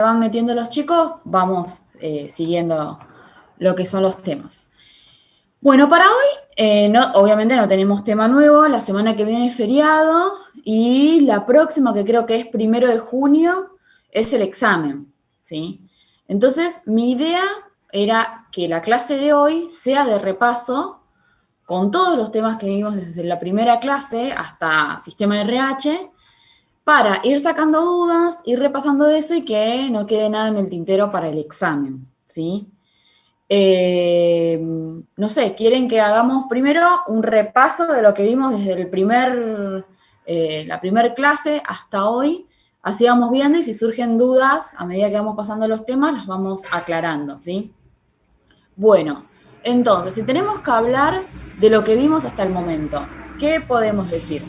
van metiendo los chicos, vamos siguiendo lo que son los temas. Bueno, para hoy, obviamente no tenemos tema nuevo, la semana que viene es feriado y la próxima, que creo que es 1 de junio, es el examen, ¿sí? Entonces, mi idea era que la clase de hoy sea de repaso con todos los temas que vimos desde la primera clase hasta sistema RH, para ir sacando dudas, ir repasando eso y que no quede nada en el tintero para el examen, ¿sí? No sé, ¿quieren que hagamos primero un repaso de lo que vimos desde la primera clase hasta hoy? Así vamos viendo y si surgen dudas, a medida que vamos pasando los temas, las vamos aclarando, ¿sí? Bueno, entonces, si tenemos que hablar de lo que vimos hasta el momento, ¿qué podemos decir?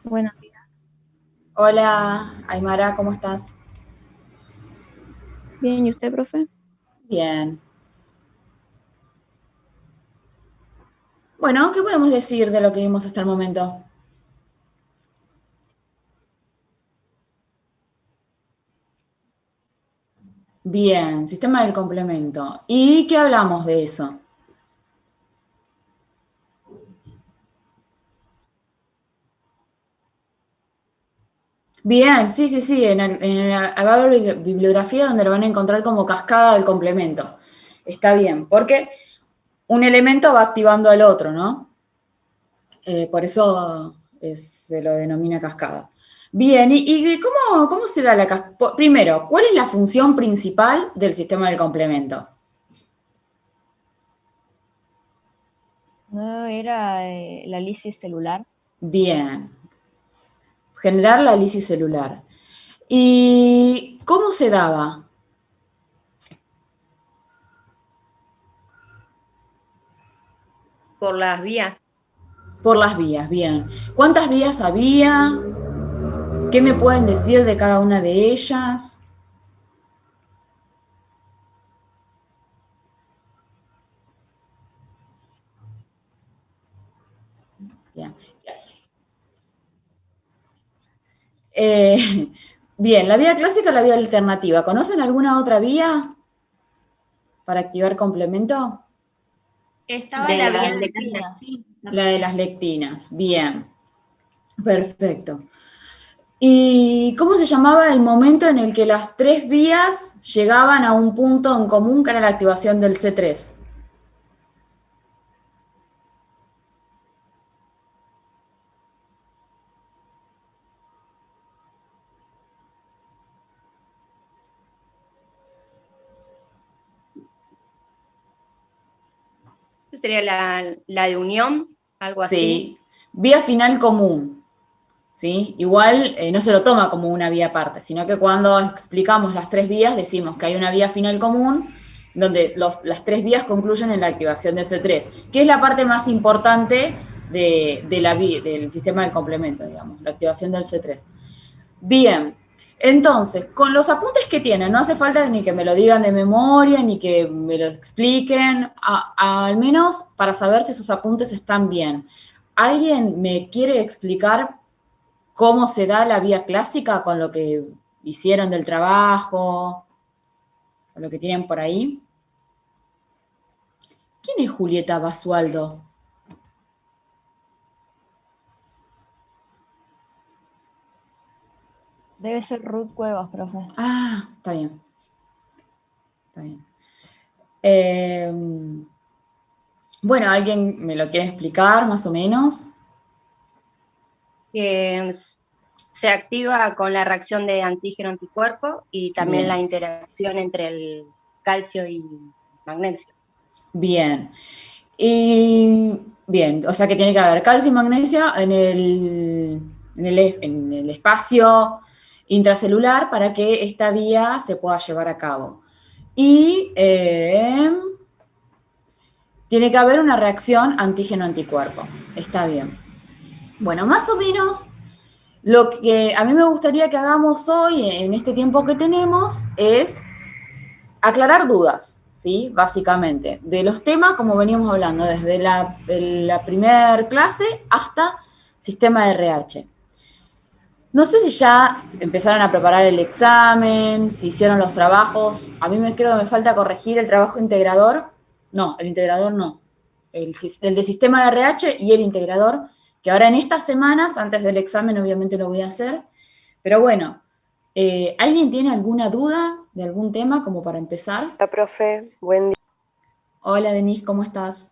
Buenos días. Hola, Aymara, ¿cómo estás? Bien, ¿y usted, profe? Bien. Bueno, ¿qué podemos decir de lo que vimos hasta el momento? Bien, sistema del complemento. ¿Y qué hablamos de eso? Bien, sí, sí, sí, va a haber bibliografía donde lo van a encontrar como cascada del complemento. Está bien, porque un elemento va activando al otro, ¿no? Por eso se lo denomina cascada. Bien, ¿y cómo se da la cascada? Primero, ¿cuál es la función principal del sistema del complemento? No era la lisis celular Bien, generar la lisis celular. ¿Y cómo se daba? por las vías. Por las vías, bien. ¿Cuántas vías había? ¿Qué me pueden decir de cada una de ellas? Bien. Eh, bien, la vía clásica o la vía alternativa. ¿Conocen alguna otra vía para activar complemento? Estaba la vía de las lectinas. lectinas. La de las lectinas. Bien, perfecto. ¿Y cómo se llamaba el momento en el que las tres vías llegaban a un punto en común que era la activación del C3? Eso sería la de unión, algo así. Sí, vía final común. ¿Sí? Igual no se lo toma como una vía aparte, sino que cuando explicamos las tres vías decimos que hay una vía final común donde las tres vías concluyen en la activación de C3, que es la parte más importante del sistema del complemento, digamos, la activación del C3. Bien, entonces, con los apuntes que tienen, no hace falta ni que me lo digan de memoria, ni que me lo expliquen, al menos para saber si sus apuntes están bien. ¿Alguien me quiere explicar cómo se da la vía clásica con lo que hicieron del trabajo, con lo que tienen por ahí? ¿Quién es Julieta Basualdo? Debe ser Ruth Cuevas, profe. Ah, está bien. Está bien. Eh, bueno, ¿alguien me lo quiere explicar más o menos? Que se activa con la reacción de antígeno-anticuerpo y también la Bien, interacción entre el calcio y magnesio. bien. Y bien, o sea que tiene que haber calcio y magnesio en el espacio intracelular para que esta vía se pueda llevar a cabo. Y tiene que haber una reacción antígeno-anticuerpo. Está bien. Bueno, más o menos lo que a mí me gustaría que hagamos hoy, en este tiempo que tenemos, es aclarar dudas, ¿sí? Básicamente, de los temas, como veníamos hablando, desde la primera clase hasta sistema de RH. No sé si ya empezaron a preparar el examen, si hicieron los trabajos. A mí creo que me falta corregir el trabajo integrador. No, el integrador no. El de sistema de RH y el integrador, que ahora en estas semanas, antes del examen, obviamente lo voy a hacer. Pero bueno, ¿alguien tiene alguna duda de algún tema como para empezar? Hola, profe, buen día. Hola, Denise, ¿cómo estás?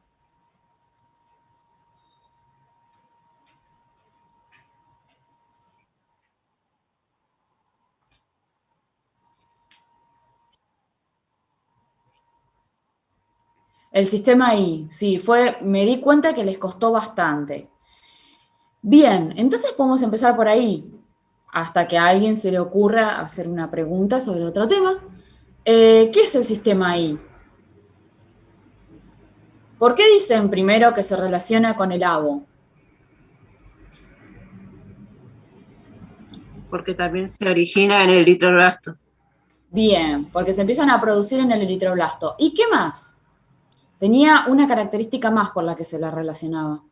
El sistema I, sí, me di cuenta que les costó bastante. Bien, entonces podemos empezar por ahí, hasta que a alguien se le ocurra hacer una pregunta sobre otro tema. ¿Qué es el sistema I? ¿Por qué dicen primero que se relaciona con el ABO? Porque también se origina en el eritroblasto. Bien, porque se empiezan a producir en el eritroblasto. ¿Y qué más? Tenía una característica más por la que se la relacionaba.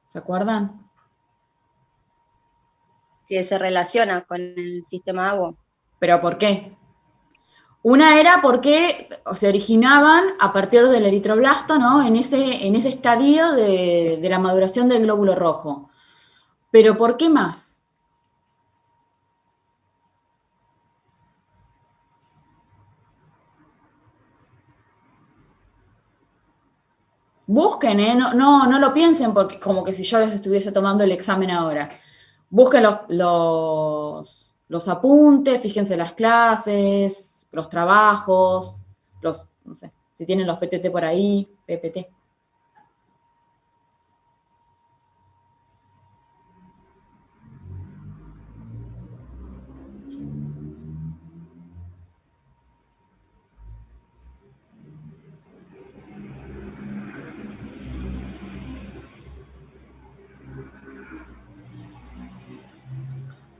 ¿Se acuerdan? Que se relaciona con el sistema ABO. ¿Pero por qué? Una era porque se originaban a partir del eritroblasto, ¿no? En ese estadio de la maduración del glóbulo rojo. ¿Pero por qué más? Busquen, ¿eh? No lo piensen porque, como que si yo les estuviese tomando el examen ahora. Busquen los apuntes, fíjense las clases, los trabajos, no sé, si tienen los PTT por ahí, PPT.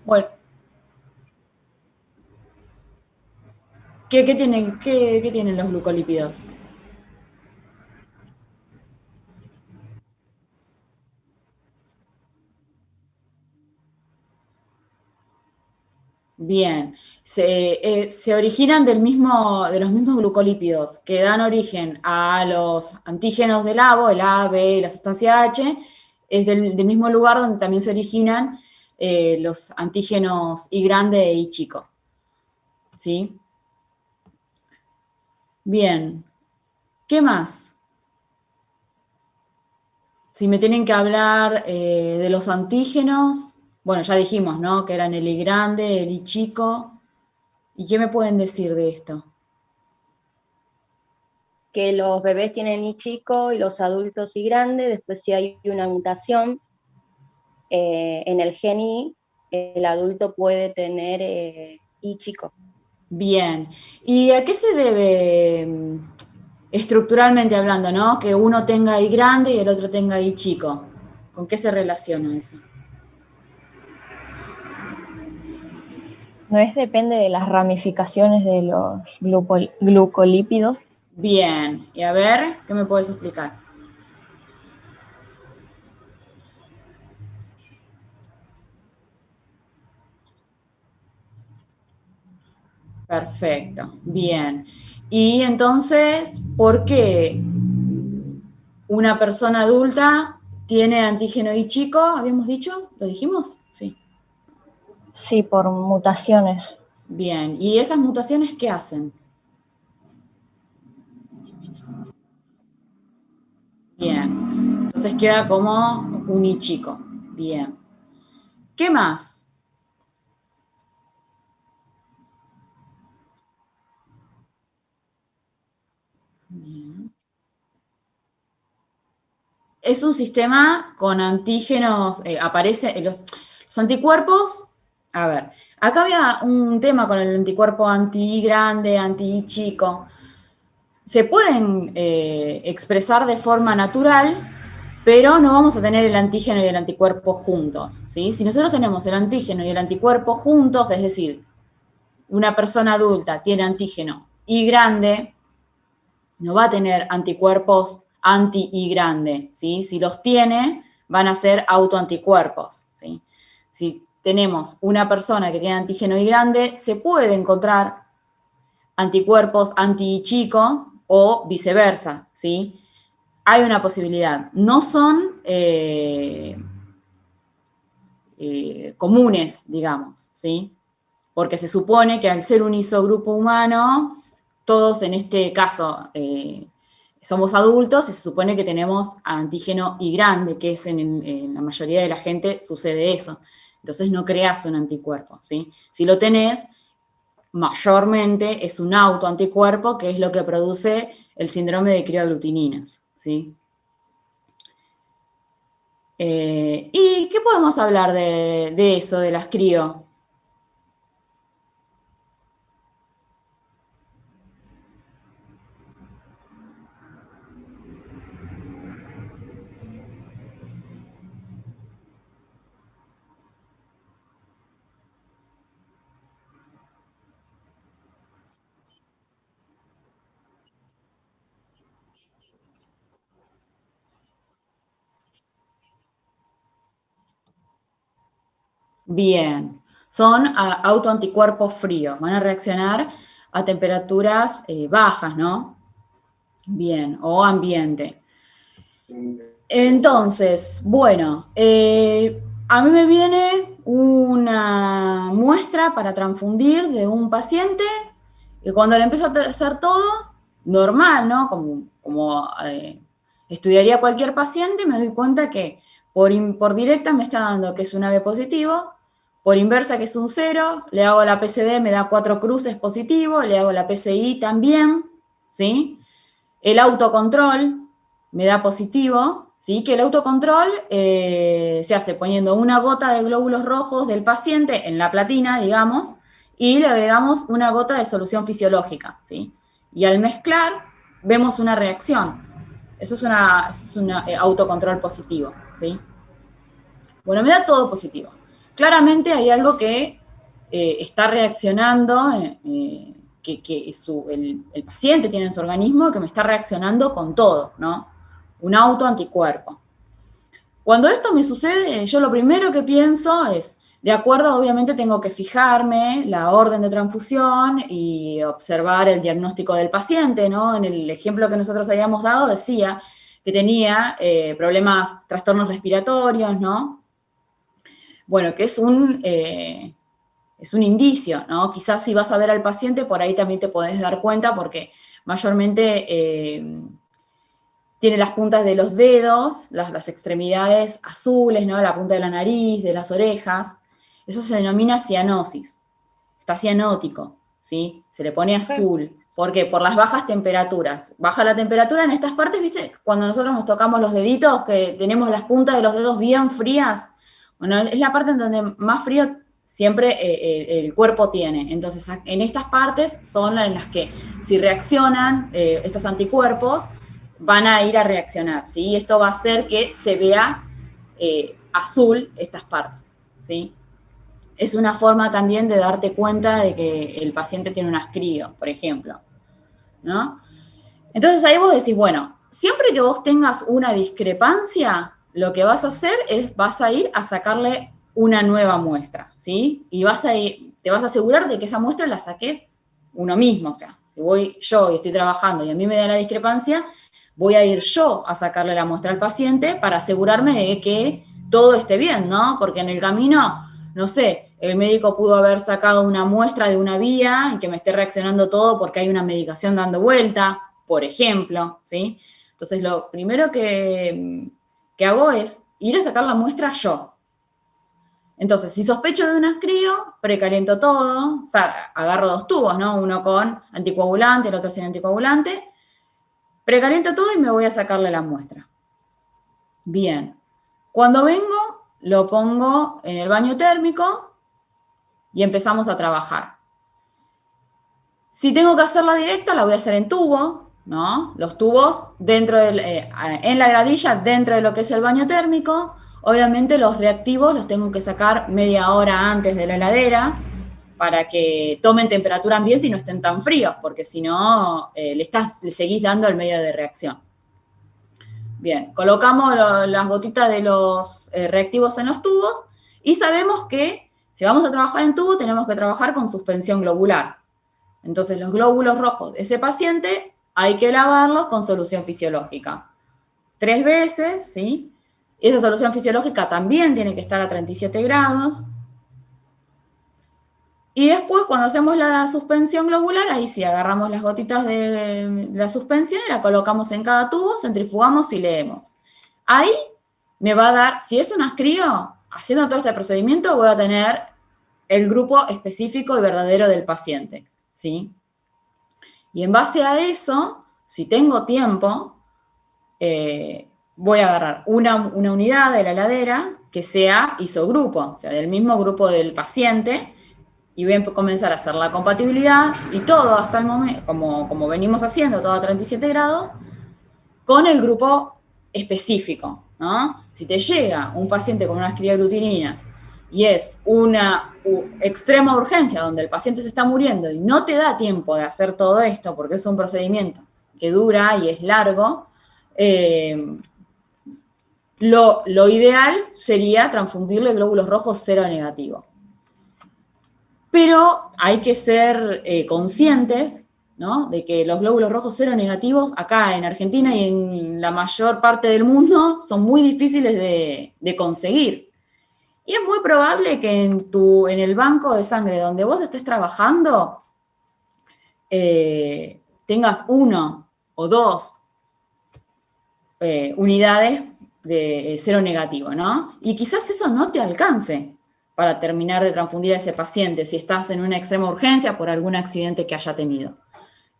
Bueno, ¿qué tienen los glucolípidos? Bien, se originan de los mismos glucolípidos que dan origen a los antígenos del ABO, el A, B y la sustancia H, es del mismo lugar donde también se originan los antígenos I grande e I chico. ¿Sí? Bien, ¿qué más? Si me tienen que hablar de los antígenos, bueno, ya dijimos, ¿no? Que eran el I grande, el I chico. ¿Y qué me pueden decir de esto? Que los bebés tienen I chico y los adultos I grande. Después, si hay una mutación en el gen I, el adulto puede tener I chico. Bien. ¿Y a qué se debe estructuralmente hablando, ¿no? Que uno tenga I grande y el otro tenga I chico. ¿Con qué se relaciona eso? ¿No es depende de las ramificaciones de los glucolípidos? Bien. Y a ver, ¿qué me puedes explicar? Perfecto. Bien. Y entonces, ¿por qué una persona adulta tiene antígeno I chico? ¿Habíamos dicho? ¿Lo dijimos? Sí. Sí, por mutaciones. Bien. ¿Y esas mutaciones qué hacen? Bien. Entonces queda como un I chico. Bien. ¿Qué más? Bien. Es un sistema con antígenos, aparecen los anticuerpos. A ver, acá había un tema con el anticuerpo anti grande, anti chico. Se pueden expresar de forma natural, pero no vamos a tener el antígeno y el anticuerpo juntos, ¿sí? Si nosotros tenemos el antígeno y el anticuerpo juntos, es decir, una persona adulta tiene antígeno Y grande, no va a tener anticuerpos anti-I grande, ¿sí? Si los tiene, van a ser autoanticuerpos, ¿sí? Si tenemos una persona que tiene antígeno Y grande, se puede encontrar anticuerpos anti-chicos o viceversa, ¿sí? Hay una posibilidad. No son comunes, digamos, ¿sí? Porque se supone que al ser un isogrupo humano, todos en este caso somos adultos y se supone que tenemos antígeno Y grande, que es en la mayoría de la gente sucede eso. Entonces no creas un anticuerpo, ¿sí? Si lo tenés, mayormente es un autoanticuerpo, que es lo que produce el síndrome de crioaglutininas, ¿sí? ¿Y qué podemos hablar de eso, de las crio? Bien, son autoanticuerpos fríos, van a reaccionar a temperaturas bajas, ¿no? Bien, o ambiente. Entonces, bueno, a mí me viene una muestra para transfundir de un paciente y cuando le empiezo a hacer todo, normal, ¿no? Como estudiaría cualquier paciente, me doy cuenta que por directa me está dando que es un AB positivo, por inversa que es un 0, le hago la PCD, me da 4 cruces positivo, le hago la PCI también, ¿sí? El autocontrol me da positivo, ¿sí? Que el autocontrol se hace poniendo una gota de glóbulos rojos del paciente en la platina, digamos, y le agregamos una gota de solución fisiológica, ¿sí? Y al mezclar vemos una reacción. Eso es un autocontrol positivo, ¿sí? Bueno, me da todo positivo. Claramente hay algo que está reaccionando, que el paciente tiene en su organismo, que me está reaccionando con todo, ¿no? Un autoanticuerpo. Cuando esto me sucede, yo lo primero que pienso es, de acuerdo, obviamente tengo que fijarme la orden de transfusión y observar el diagnóstico del paciente, ¿no? En el ejemplo que nosotros habíamos dado decía que tenía problemas, trastornos respiratorios, ¿no? Bueno, que es un indicio, ¿no? Quizás si vas a ver al paciente, por ahí también te podés dar cuenta, porque mayormente tiene las puntas de los dedos, las extremidades azules, ¿no? La punta de la nariz, de las orejas. Eso se denomina cianosis. Está cianótico, ¿sí? Se le pone azul. ¿Por qué? Por las bajas temperaturas. Baja la temperatura en estas partes, ¿viste? Cuando nosotros nos tocamos los deditos, que tenemos las puntas de los dedos bien frías. Bueno, es la parte en donde más frío siempre el cuerpo tiene. Entonces, en estas partes son en las que si reaccionan estos anticuerpos, van a ir a reaccionar, ¿sí? Esto va a hacer que se vea azul estas partes, ¿sí? Es una forma también de darte cuenta de que el paciente tiene un ascrío, por ejemplo, ¿no? Entonces ahí vos decís, bueno, siempre que vos tengas una discrepancia, lo que vas a hacer es, vas a ir a sacarle una nueva muestra, ¿sí? Y te vas a asegurar de que esa muestra la saques uno mismo, o sea, si voy yo y estoy trabajando y a mí me da la discrepancia, voy a ir yo a sacarle la muestra al paciente para asegurarme de que todo esté bien, ¿no? Porque en el camino, no sé, el médico pudo haber sacado una muestra de una vía y que me esté reaccionando todo porque hay una medicación dando vuelta, por ejemplo, ¿sí? Entonces lo primero que hago es ir a sacar la muestra yo. Entonces, si sospecho de un ascrío, precaliento todo, o sea, agarro 2 tubos, ¿no? Uno con anticoagulante, el otro sin anticoagulante, precaliento todo y me voy a sacarle la muestra. Bien. Cuando vengo, lo pongo en el baño térmico y empezamos a trabajar. Si tengo que hacerla directa, la voy a hacer en tubo, ¿no? Los tubos en la gradilla, dentro de lo que es el baño térmico. Obviamente los reactivos los tengo que sacar media hora antes de la heladera para que tomen temperatura ambiente y no estén tan fríos, porque si no, le seguís dando el medio de reacción. Bien, colocamos las gotitas de los reactivos en los tubos Y sabemos que si vamos a trabajar en tubo, tenemos que trabajar con suspensión globular. Entonces, los glóbulos rojos de ese paciente hay que lavarlos con solución fisiológica. 3 veces, ¿sí? Esa solución fisiológica también tiene que estar a 37 grados. Y después, cuando hacemos la suspensión globular, ahí sí, agarramos las gotitas de la suspensión y la colocamos en cada tubo, centrifugamos y leemos. Ahí me va a dar, si es un ascrío, haciendo todo este procedimiento voy a tener el grupo específico y verdadero del paciente, ¿sí? Y en base a eso, si tengo tiempo, voy a agarrar una unidad de la heladera que sea isogrupo, o sea, del mismo grupo del paciente, y voy a comenzar a hacer la compatibilidad y todo hasta el momento, como venimos haciendo, todo a 37 grados, con el grupo específico, ¿no? Si te llega un paciente con unas criaglutininas y es una extrema urgencia donde el paciente se está muriendo y no te da tiempo de hacer todo esto porque es un procedimiento que dura y es largo, lo ideal sería transfundirle glóbulos rojos cero negativo. Pero hay que ser conscientes, ¿no?, de que los glóbulos rojos cero negativos acá en Argentina y en la mayor parte del mundo son muy difíciles de conseguir. Y es muy probable que en el banco de sangre donde vos estés trabajando tengas 1 o 2 unidades de cero negativo, ¿no? Y quizás eso no te alcance para terminar de transfundir a ese paciente si estás en una extrema urgencia por algún accidente que haya tenido.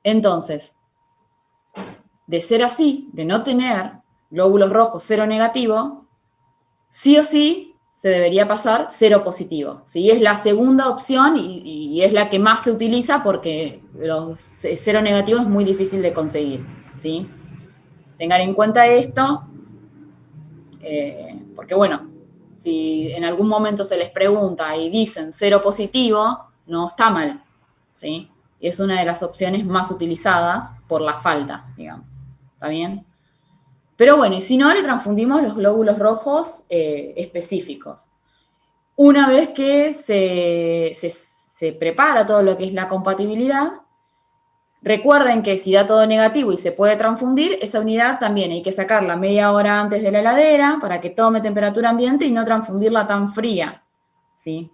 Entonces, de ser así, de no tener glóbulos rojos cero negativo, sí o sí se debería pasar cero positivo, ¿sí? Es la segunda opción y es la que más se utiliza porque los cero negativos es muy difícil de conseguir, ¿sí? Tengan en cuenta esto, porque bueno, si en algún momento se les pregunta y dicen cero positivo, no está mal, ¿sí? Y es una de las opciones más utilizadas por la falta, digamos. ¿Está bien? Pero bueno, y si no, le transfundimos los glóbulos rojos específicos. Una vez que se prepara todo lo que es la compatibilidad, recuerden que si da todo negativo y se puede transfundir, esa unidad también hay que sacarla media hora antes de la heladera para que tome temperatura ambiente y no transfundirla tan fría, ¿sí?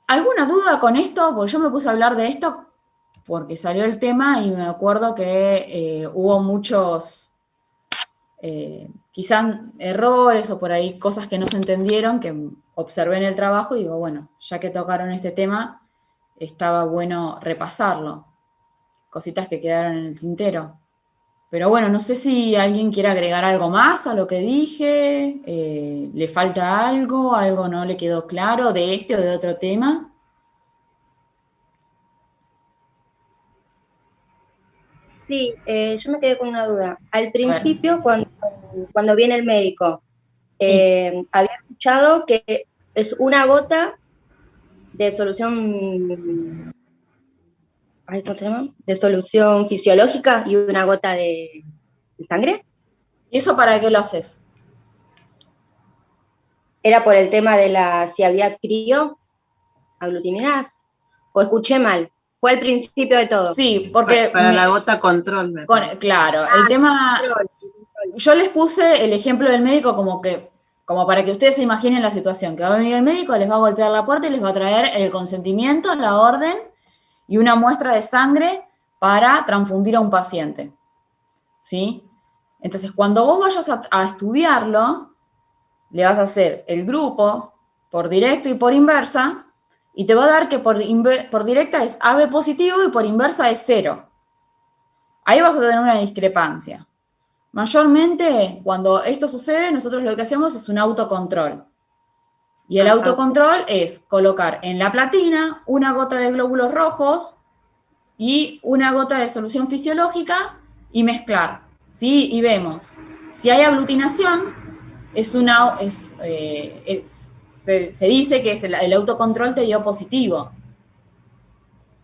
¿Alguna duda con esto? Porque yo me puse a hablar de esto porque salió el tema y me acuerdo que hubo muchos, quizás errores o por ahí cosas que no se entendieron, que observé en el trabajo y digo, bueno, ya que tocaron este tema, estaba bueno repasarlo. Cositas que quedaron en el tintero. Pero bueno, no sé si alguien quiere agregar algo más a lo que dije, le falta algo no le quedó claro de este o de otro tema. Sí, yo me quedé con una duda. Al principio, cuando viene el médico, había escuchado que es una gota de solución, ¿cómo se llama? De solución fisiológica y una gota de sangre. ¿Y eso para qué lo haces? ¿Era por el tema de si había aglutininadas? ¿O escuché mal? Fue al principio de todo. Sí, porque... Para la gota control, me parece. Claro, el tema... Yo les puse el ejemplo del médico como para que ustedes se imaginen la situación, que va a venir el médico, les va a golpear la puerta y les va a traer el consentimiento, la orden y una muestra de sangre para transfundir a un paciente, ¿sí? Entonces, cuando vos vayas a estudiarlo, le vas a hacer el grupo por directo y por inversa, y te va a dar que por directa es AB positivo y por inversa es 0. Ahí vas a tener una discrepancia. Mayormente, cuando esto sucede, nosotros lo que hacemos es un autocontrol. Y el autocontrol es colocar en la platina una gota de glóbulos rojos y una gota de solución fisiológica y mezclar, ¿sí? Y vemos, si hay aglutinación, se dice que el autocontrol te dio positivo.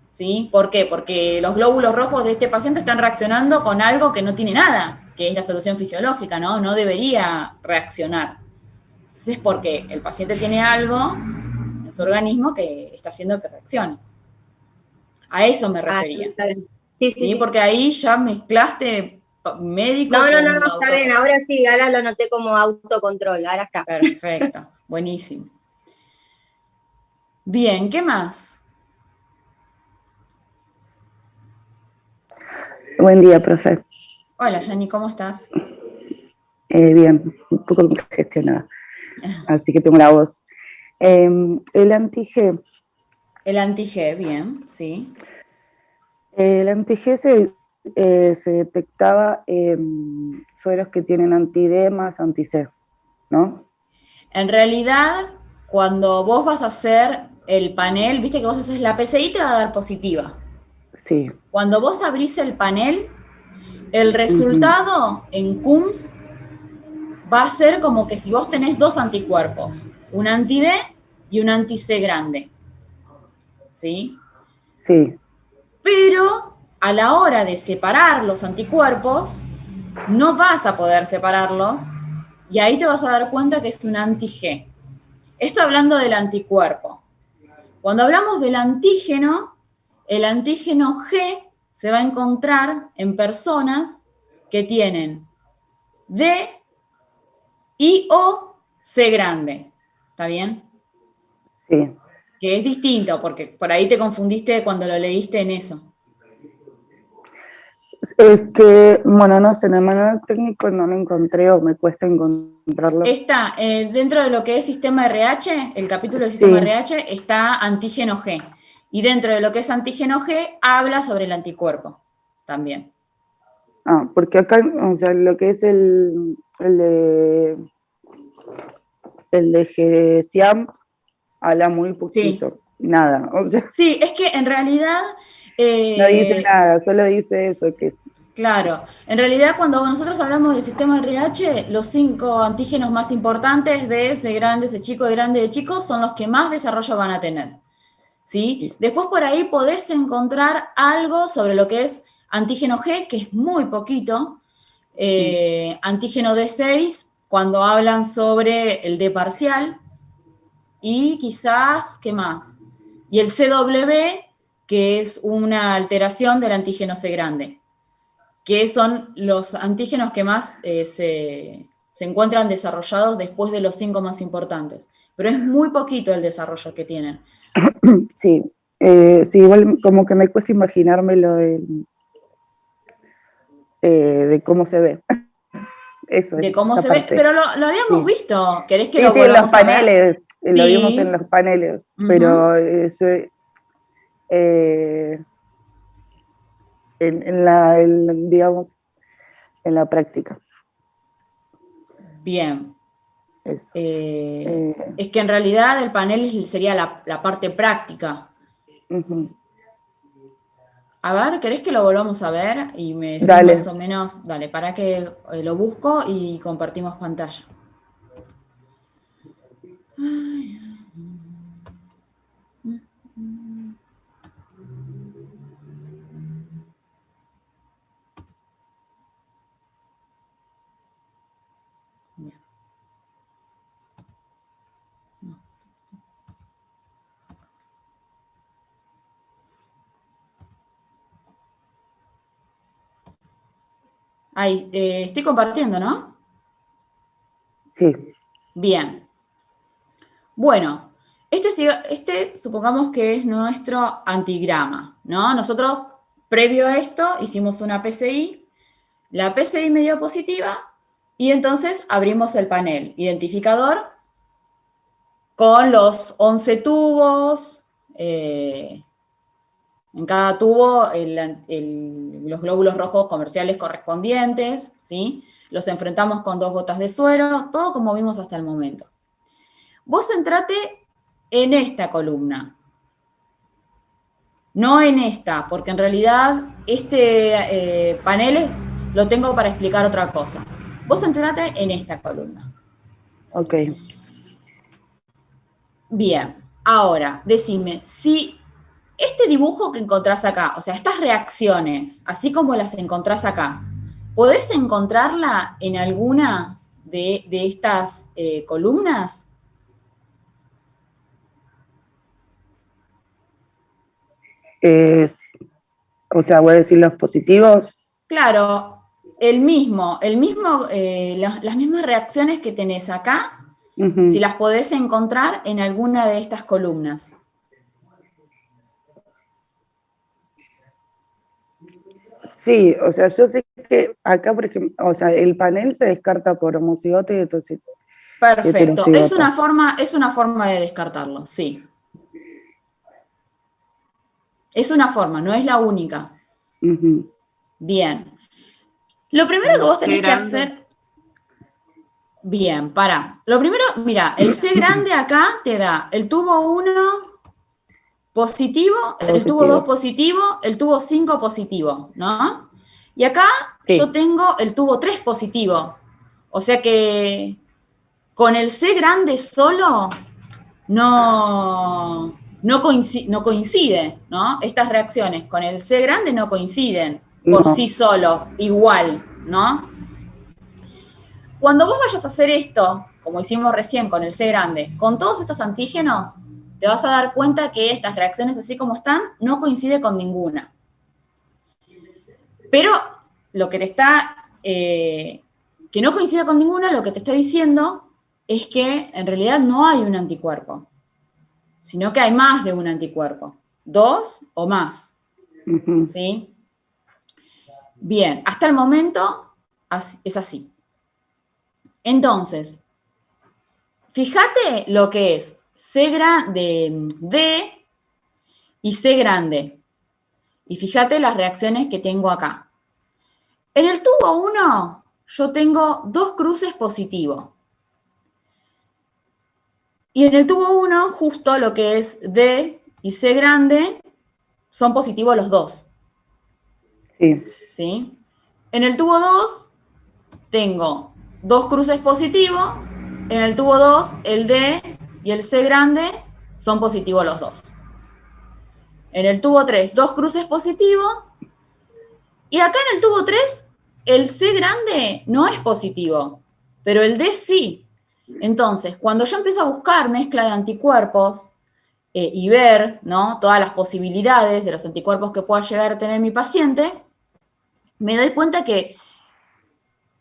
¿Sí? ¿Por qué? Porque los glóbulos rojos de este paciente están reaccionando con algo que no tiene nada, que es la solución fisiológica, ¿no? No debería reaccionar. es porque el paciente tiene algo en su organismo que está haciendo que reaccione. A eso me refería. Está bien. Sí, ¿Sí? Porque ahí ya mezclaste médico No, con está bien, ahora sí, ahora lo noté como autocontrol, ahora está. Perfecto, buenísimo. Bien, ¿qué más? Buen día, profe. Hola, Yanni, ¿cómo estás? Bien, un poco congestionada, así que tengo la voz. El anti-G. El anti-G, bien, sí. El anti-G se detectaba en sueros que tienen anti-D más anti-C, ¿no? En realidad, cuando vos vas a hacer el panel, viste que vos haces la PCI, te va a dar positiva. Sí. Cuando vos abrís el panel, el resultado en CUMS va a ser como que si vos tenés dos anticuerpos, un anti-D y un anti-C grande. ¿Sí? Sí. Pero a la hora de separar los anticuerpos, no vas a poder separarlos y ahí te vas a dar cuenta que es un anti-G. Esto hablando del anticuerpo. Cuando hablamos del antígeno, el antígeno G se va a encontrar en personas que tienen D y o C grande. ¿Está bien? Sí. Que es distinto, porque por ahí te confundiste cuando lo leíste en eso. Es que, bueno, no sé, en el manual técnico no lo encontré o me cuesta encontrarlo. Está dentro de lo que es sistema RH, el capítulo de sistema RH, está antígeno G. Y dentro de lo que es antígeno G, habla sobre el anticuerpo también. Ah, porque acá, o sea, lo que es el de GSIAM habla muy poquito, Sí. nada, o sea. Sí, es que en realidad... no dice nada, solo dice eso, que es... Claro, en realidad cuando nosotros hablamos del sistema RH, los 5 antígenos más importantes de C grande, C chico, D grande, D chico, son los que más desarrollo van a tener. ¿Sí? Después por ahí podés encontrar algo sobre lo que es antígeno G, que es muy poquito, antígeno D6, cuando hablan sobre el D parcial, y quizás, ¿qué más? Y el CW, que es una alteración del antígeno C grande, que son los antígenos que más se encuentran desarrollados después de los 5 más importantes. Pero es muy poquito el desarrollo que tienen. Sí, sí, igual como que me cuesta imaginarme lo de cómo se ve. Eso, De cómo se parte. ve, pero lo habíamos visto. ¿Querés que lo sí, en los volvamos a ver? paneles, lo vimos en los paneles, pero eso, digamos, en la práctica. Bien. Eso. Es que en realidad el panel sería la parte práctica. A ver, ¿querés que lo volvamos a ver? Y me decís más o menos, dale, para que lo busco y compartimos pantalla. Ay. Ahí, estoy compartiendo, ¿no? Sí. Bien. Bueno, este supongamos que es nuestro antigrama, ¿no? Nosotros, previo a esto, hicimos una PCI, la PCI me dio positiva, y entonces abrimos el panel identificador con los 11 tubos, en cada tubo los glóbulos rojos comerciales correspondientes, ¿sí? Los enfrentamos con 2 gotas de suero, todo como vimos hasta el momento. Vos entrate en esta columna, no en esta, porque en realidad este panel lo tengo para explicar otra cosa. Vos entrate en esta columna. Ok. Bien, ahora, decime, si este dibujo que encontrás acá, o sea, estas reacciones, así como las encontrás acá, ¿podés encontrarla en alguna de estas columnas? O sea, voy a decir los positivos. Claro, las mismas reacciones que tenés acá, Ujú. si las podés encontrar en alguna de estas columnas. Sí, o sea, yo sé que acá, por ejemplo, o sea, el panel se descarta por homocigoto y Perfecto, es heterocigoto. una forma de descartarlo, sí. Es una forma, no es la única. Ujú. Bien. Lo primero que El vos C tenés que grande. hacer... Bien, para. Lo primero, mira, el C grande acá te da el tubo 1 positivo, el tubo 2 positivo, el tubo 5 positivo, ¿no? Y acá Sí. yo tengo el tubo 3 positivo. O sea que con el C grande solo no coincide, ¿no? Estas reacciones con el C grande no coinciden por No. sí solo, igual, ¿no? Cuando vos vayas a hacer esto, como hicimos recién con el C grande, con todos estos antígenos, te vas a dar cuenta que estas reacciones, así como están, no coinciden con ninguna. Pero lo que te está, que no coincide con ninguna, lo que te está diciendo es que en realidad no hay un anticuerpo, sino que hay más de un anticuerpo, 2 o más, Ujú. ¿sí? Bien, hasta el momento es así. Entonces, fíjate lo que es C grande, D y C grande. Y fíjate las reacciones que tengo acá. En el tubo 1 yo tengo 2 cruces positivos. Y en el tubo 1, justo lo que es D y C grande, son positivos los dos. Sí. ¿Sí? En el tubo 2 tengo 2 cruces positivos. En el tubo 2, el D y el C grande son positivos los dos. En el tubo 3, 2 cruces positivos. Y acá en el tubo 3, el C grande no es positivo, pero el D sí. Entonces, cuando yo empiezo a buscar mezcla de anticuerpos y ver, ¿no?, todas las posibilidades de los anticuerpos que pueda llegar a tener mi paciente, me doy cuenta que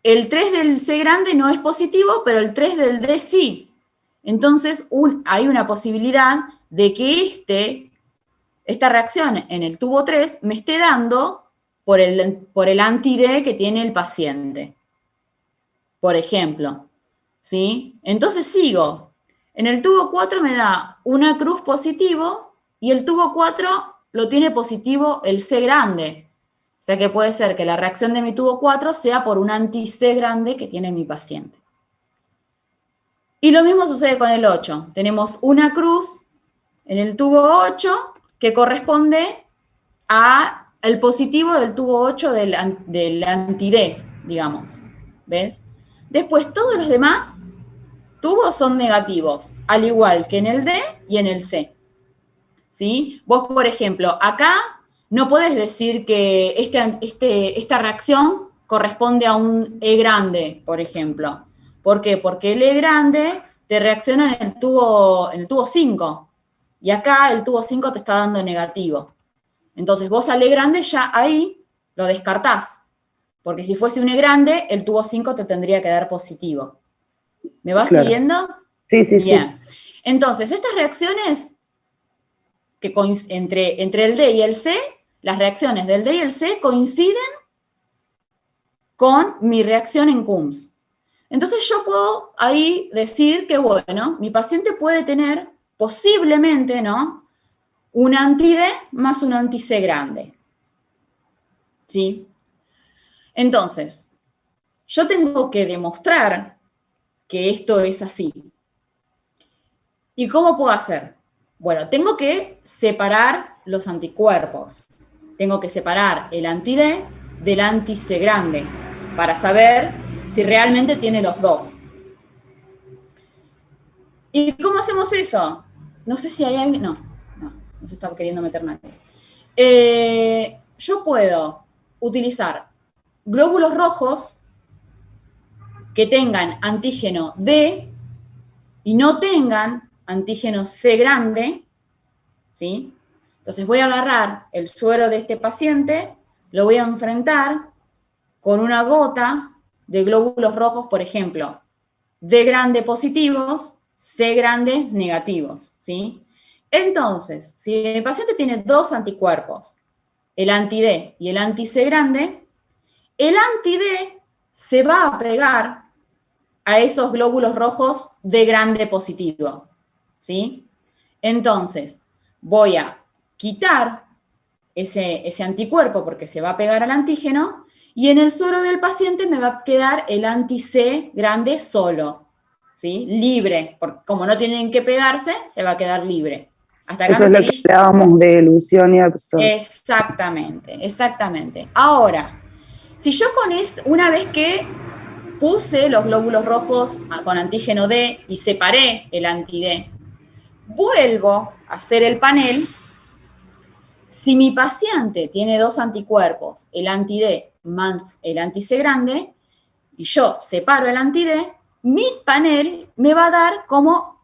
el 3 del C grande no es positivo, pero el 3 del D sí. Entonces, hay una posibilidad de que esta reacción en el tubo 3 me esté dando por el anti-D que tiene el paciente. Por ejemplo, ¿sí? Entonces sigo. En el tubo 4 me da una cruz positivo y el tubo 4 lo tiene positivo el C grande. O sea que puede ser que la reacción de mi tubo 4 sea por un anti-C grande que tiene mi paciente. Y lo mismo sucede con el 8. Tenemos una cruz en el tubo 8 que corresponde al positivo del tubo 8 del anti-D, digamos. ¿Ves? Después, todos los demás tubos son negativos, al igual que en el D y en el C. ¿Sí? Vos, por ejemplo, acá no podés decir que esta reacción corresponde a un E grande, por ejemplo. ¿Por qué? Porque el E grande te reacciona en el tubo 5. Y acá el tubo 5 te está dando negativo. Entonces vos al E grande ya ahí lo descartás. Porque si fuese un E grande, el tubo 5 te tendría que dar positivo. ¿Me vas siguiendo? Sí, sí, bien. Sí. Entonces, estas reacciones que entre el D y el C, las reacciones del D y el C coinciden con mi reacción en Coombs. Entonces yo puedo ahí decir que, bueno, mi paciente puede tener posiblemente, ¿no?, un anti-D más un anti-C grande. ¿Sí? Entonces, yo tengo que demostrar que esto es así. ¿Y cómo puedo hacer? Bueno, tengo que separar los anticuerpos. Tengo que separar el anti-D del anti-C grande para saber si realmente tiene los dos. ¿Y cómo hacemos eso? No sé si hay alguien... No se está queriendo meter nadie. Yo puedo utilizar glóbulos rojos que tengan antígeno D y no tengan antígeno C grande, ¿sí? Entonces voy a agarrar el suero de este paciente, lo voy a enfrentar con una gota de glóbulos rojos, por ejemplo, D grande positivos, C grande negativos, ¿sí? Entonces, si el paciente tiene dos anticuerpos, el anti-D y el anti-C grande, el anti-D se va a pegar a esos glóbulos rojos D grande positivo, ¿sí? Entonces, voy a quitar ese anticuerpo porque se va a pegar al antígeno y en el suero del paciente me va a quedar el anti-C grande solo, ¿sí? Libre, porque como no tienen que pegarse, se va a quedar libre. Hasta acá eso es lo que hablábamos de elusión y absorción. Exactamente, exactamente. Ahora, si yo una vez que puse los glóbulos rojos con antígeno D y separé el anti-D, vuelvo a hacer el panel. Si mi paciente tiene dos anticuerpos, el anti-D más el anti-C grande, y yo separo el anti-D, mi panel me va a dar como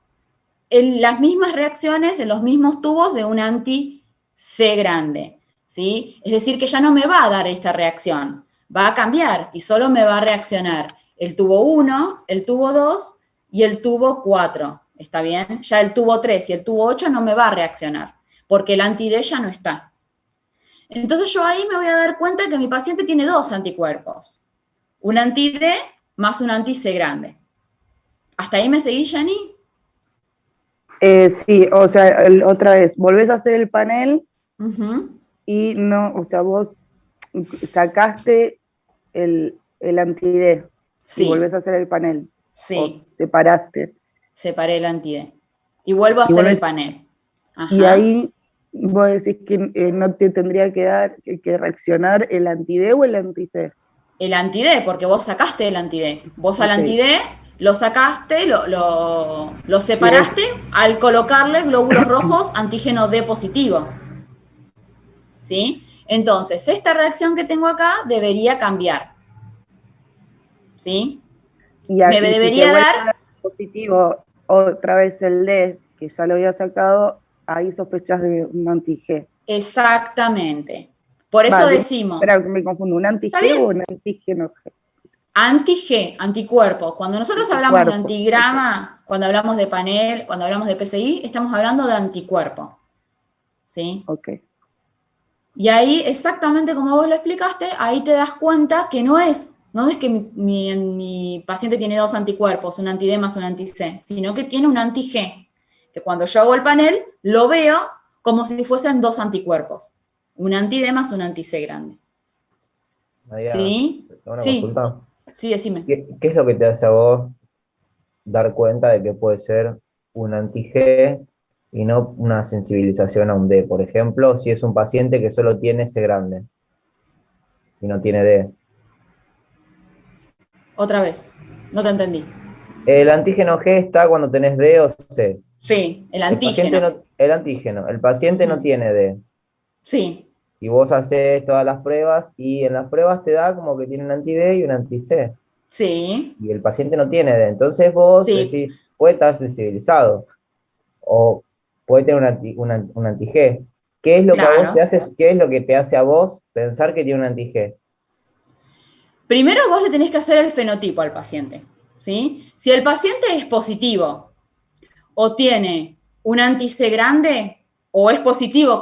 las mismas reacciones en los mismos tubos de un anti-C grande, ¿sí? Es decir, que ya no me va a dar esta reacción, va a cambiar y solo me va a reaccionar el tubo 1, el tubo 2 y el tubo 4, ¿está bien? Ya el tubo 3 y el tubo 8 no me va a reaccionar, porque el anti-D ya no está. Entonces yo ahí me voy a dar cuenta que mi paciente tiene dos anticuerpos, un anti-D más un anti-C grande. ¿Hasta ahí me seguís, Jenny? Sí, o sea, otra vez, volvés a hacer el panel y no, o sea, vos sacaste el anti-D y volvés a hacer el panel. Sí. O separaste. Separé el anti-D. Y vuelvo a hacer el panel. Ajá. Y ahí vos decís que no te tendría que dar que reaccionar el anti-D o el anti-C. El anti-D, porque vos sacaste el anti-D. Vos al anti-D lo sacaste, lo separaste al colocarle glóbulos rojos antígeno D positivo. ¿Sí? Entonces, esta reacción que tengo acá debería cambiar. ¿Sí? Y me debería dar positivo otra vez el D, que ya lo había sacado, ahí sospechás de un anti-G. Exactamente. Por eso decimos... Espera, me confundo, ¿un anti-G o un antígeno G? Anti-G, anticuerpo. Cuando nosotros hablamos de antigrama, cuando hablamos de panel, cuando hablamos de PCI, estamos hablando de anticuerpo. ¿Sí? Ok. Y ahí, exactamente como vos lo explicaste, ahí te das cuenta que no es que mi paciente tiene dos anticuerpos, un anti-D más un anti-C, sino que tiene un anti-G, que cuando yo hago el panel, lo veo como si fuesen dos anticuerpos, un anti-D más un anti-C grande. ¿Sí? Sí. Sí, decime. ¿Qué es lo que te hace a vos dar cuenta de que puede ser un anti-G y no una sensibilización a un D? Por ejemplo, si es un paciente que solo tiene C grande y no tiene D. Otra vez, no te entendí. El antígeno G está cuando tenés D o C. Sí, el antígeno. El antígeno. El paciente no tiene D. Sí. Y vos haces todas las pruebas y en las pruebas te da como que tiene un anti-D y un anti-C. Sí. Y el paciente no tiene D. Entonces vos decís, puede estar sensibilizado. O puede tener un anti-G. ¿Qué es lo que a vos te hace, qué es lo que te hace a vos pensar que tiene un anti-G? Primero vos le tenés que hacer el fenotipo al paciente, ¿sí? Si el paciente es positivo o tiene un anti-C grande o es positivo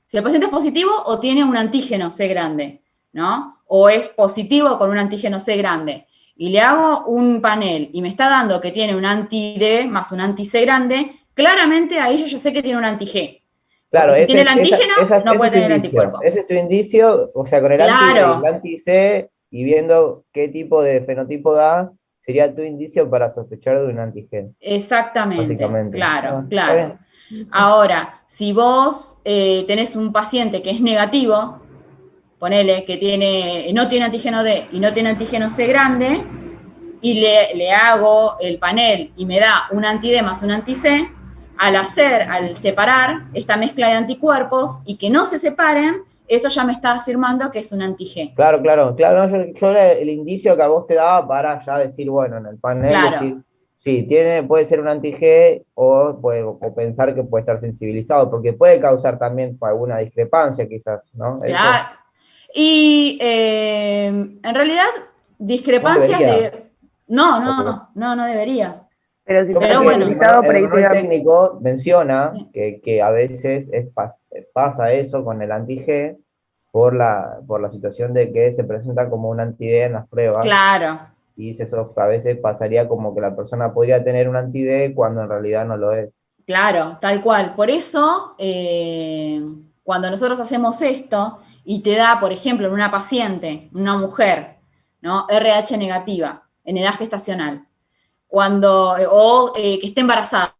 si el paciente es positivo o tiene un antígeno C grande, ¿no? O es positivo con un antígeno C grande y le hago un panel y me está dando que tiene un anti-D más un anti-C grande, claramente ahí yo sé que tiene un anti-G. Claro, si tiene el antígeno, no puede tener el anticuerpo. Ese es tu indicio, o sea, con el anti-C y viendo qué tipo de fenotipo da, sería tu indicio para sospechar de un anti-G. Exactamente, claro. Ahora, si vos tenés un paciente que es negativo, ponele que no tiene antígeno D y no tiene antígeno C grande, y le hago el panel y me da un anti-D más un anti-C, al separar esta mezcla de anticuerpos y que no se separen, eso ya me está afirmando que es un anti-G. Claro, no, yo era el indicio que a vos te daba para ya decir, bueno, en el panel Claro. decir, sí, puede ser un anti-G o pensar que puede estar sensibilizado, porque puede causar también alguna discrepancia quizás, ¿no? Claro. Y en realidad, discrepancias debería. No debería. Pero si Yo está Pero bueno. sensibilizado, por el ahí te manual da. técnico menciona Sí. que a veces pasa eso con el anti-G por la situación de que se presenta como un anti-D en las pruebas. Claro. Y eso a veces pasaría como que la persona podría tener un anti-D cuando en realidad no lo es. Claro, tal cual. Por eso, cuando nosotros hacemos esto y te da, por ejemplo, en una paciente, una mujer, ¿no? RH negativa, en edad gestacional, o que esté embarazada.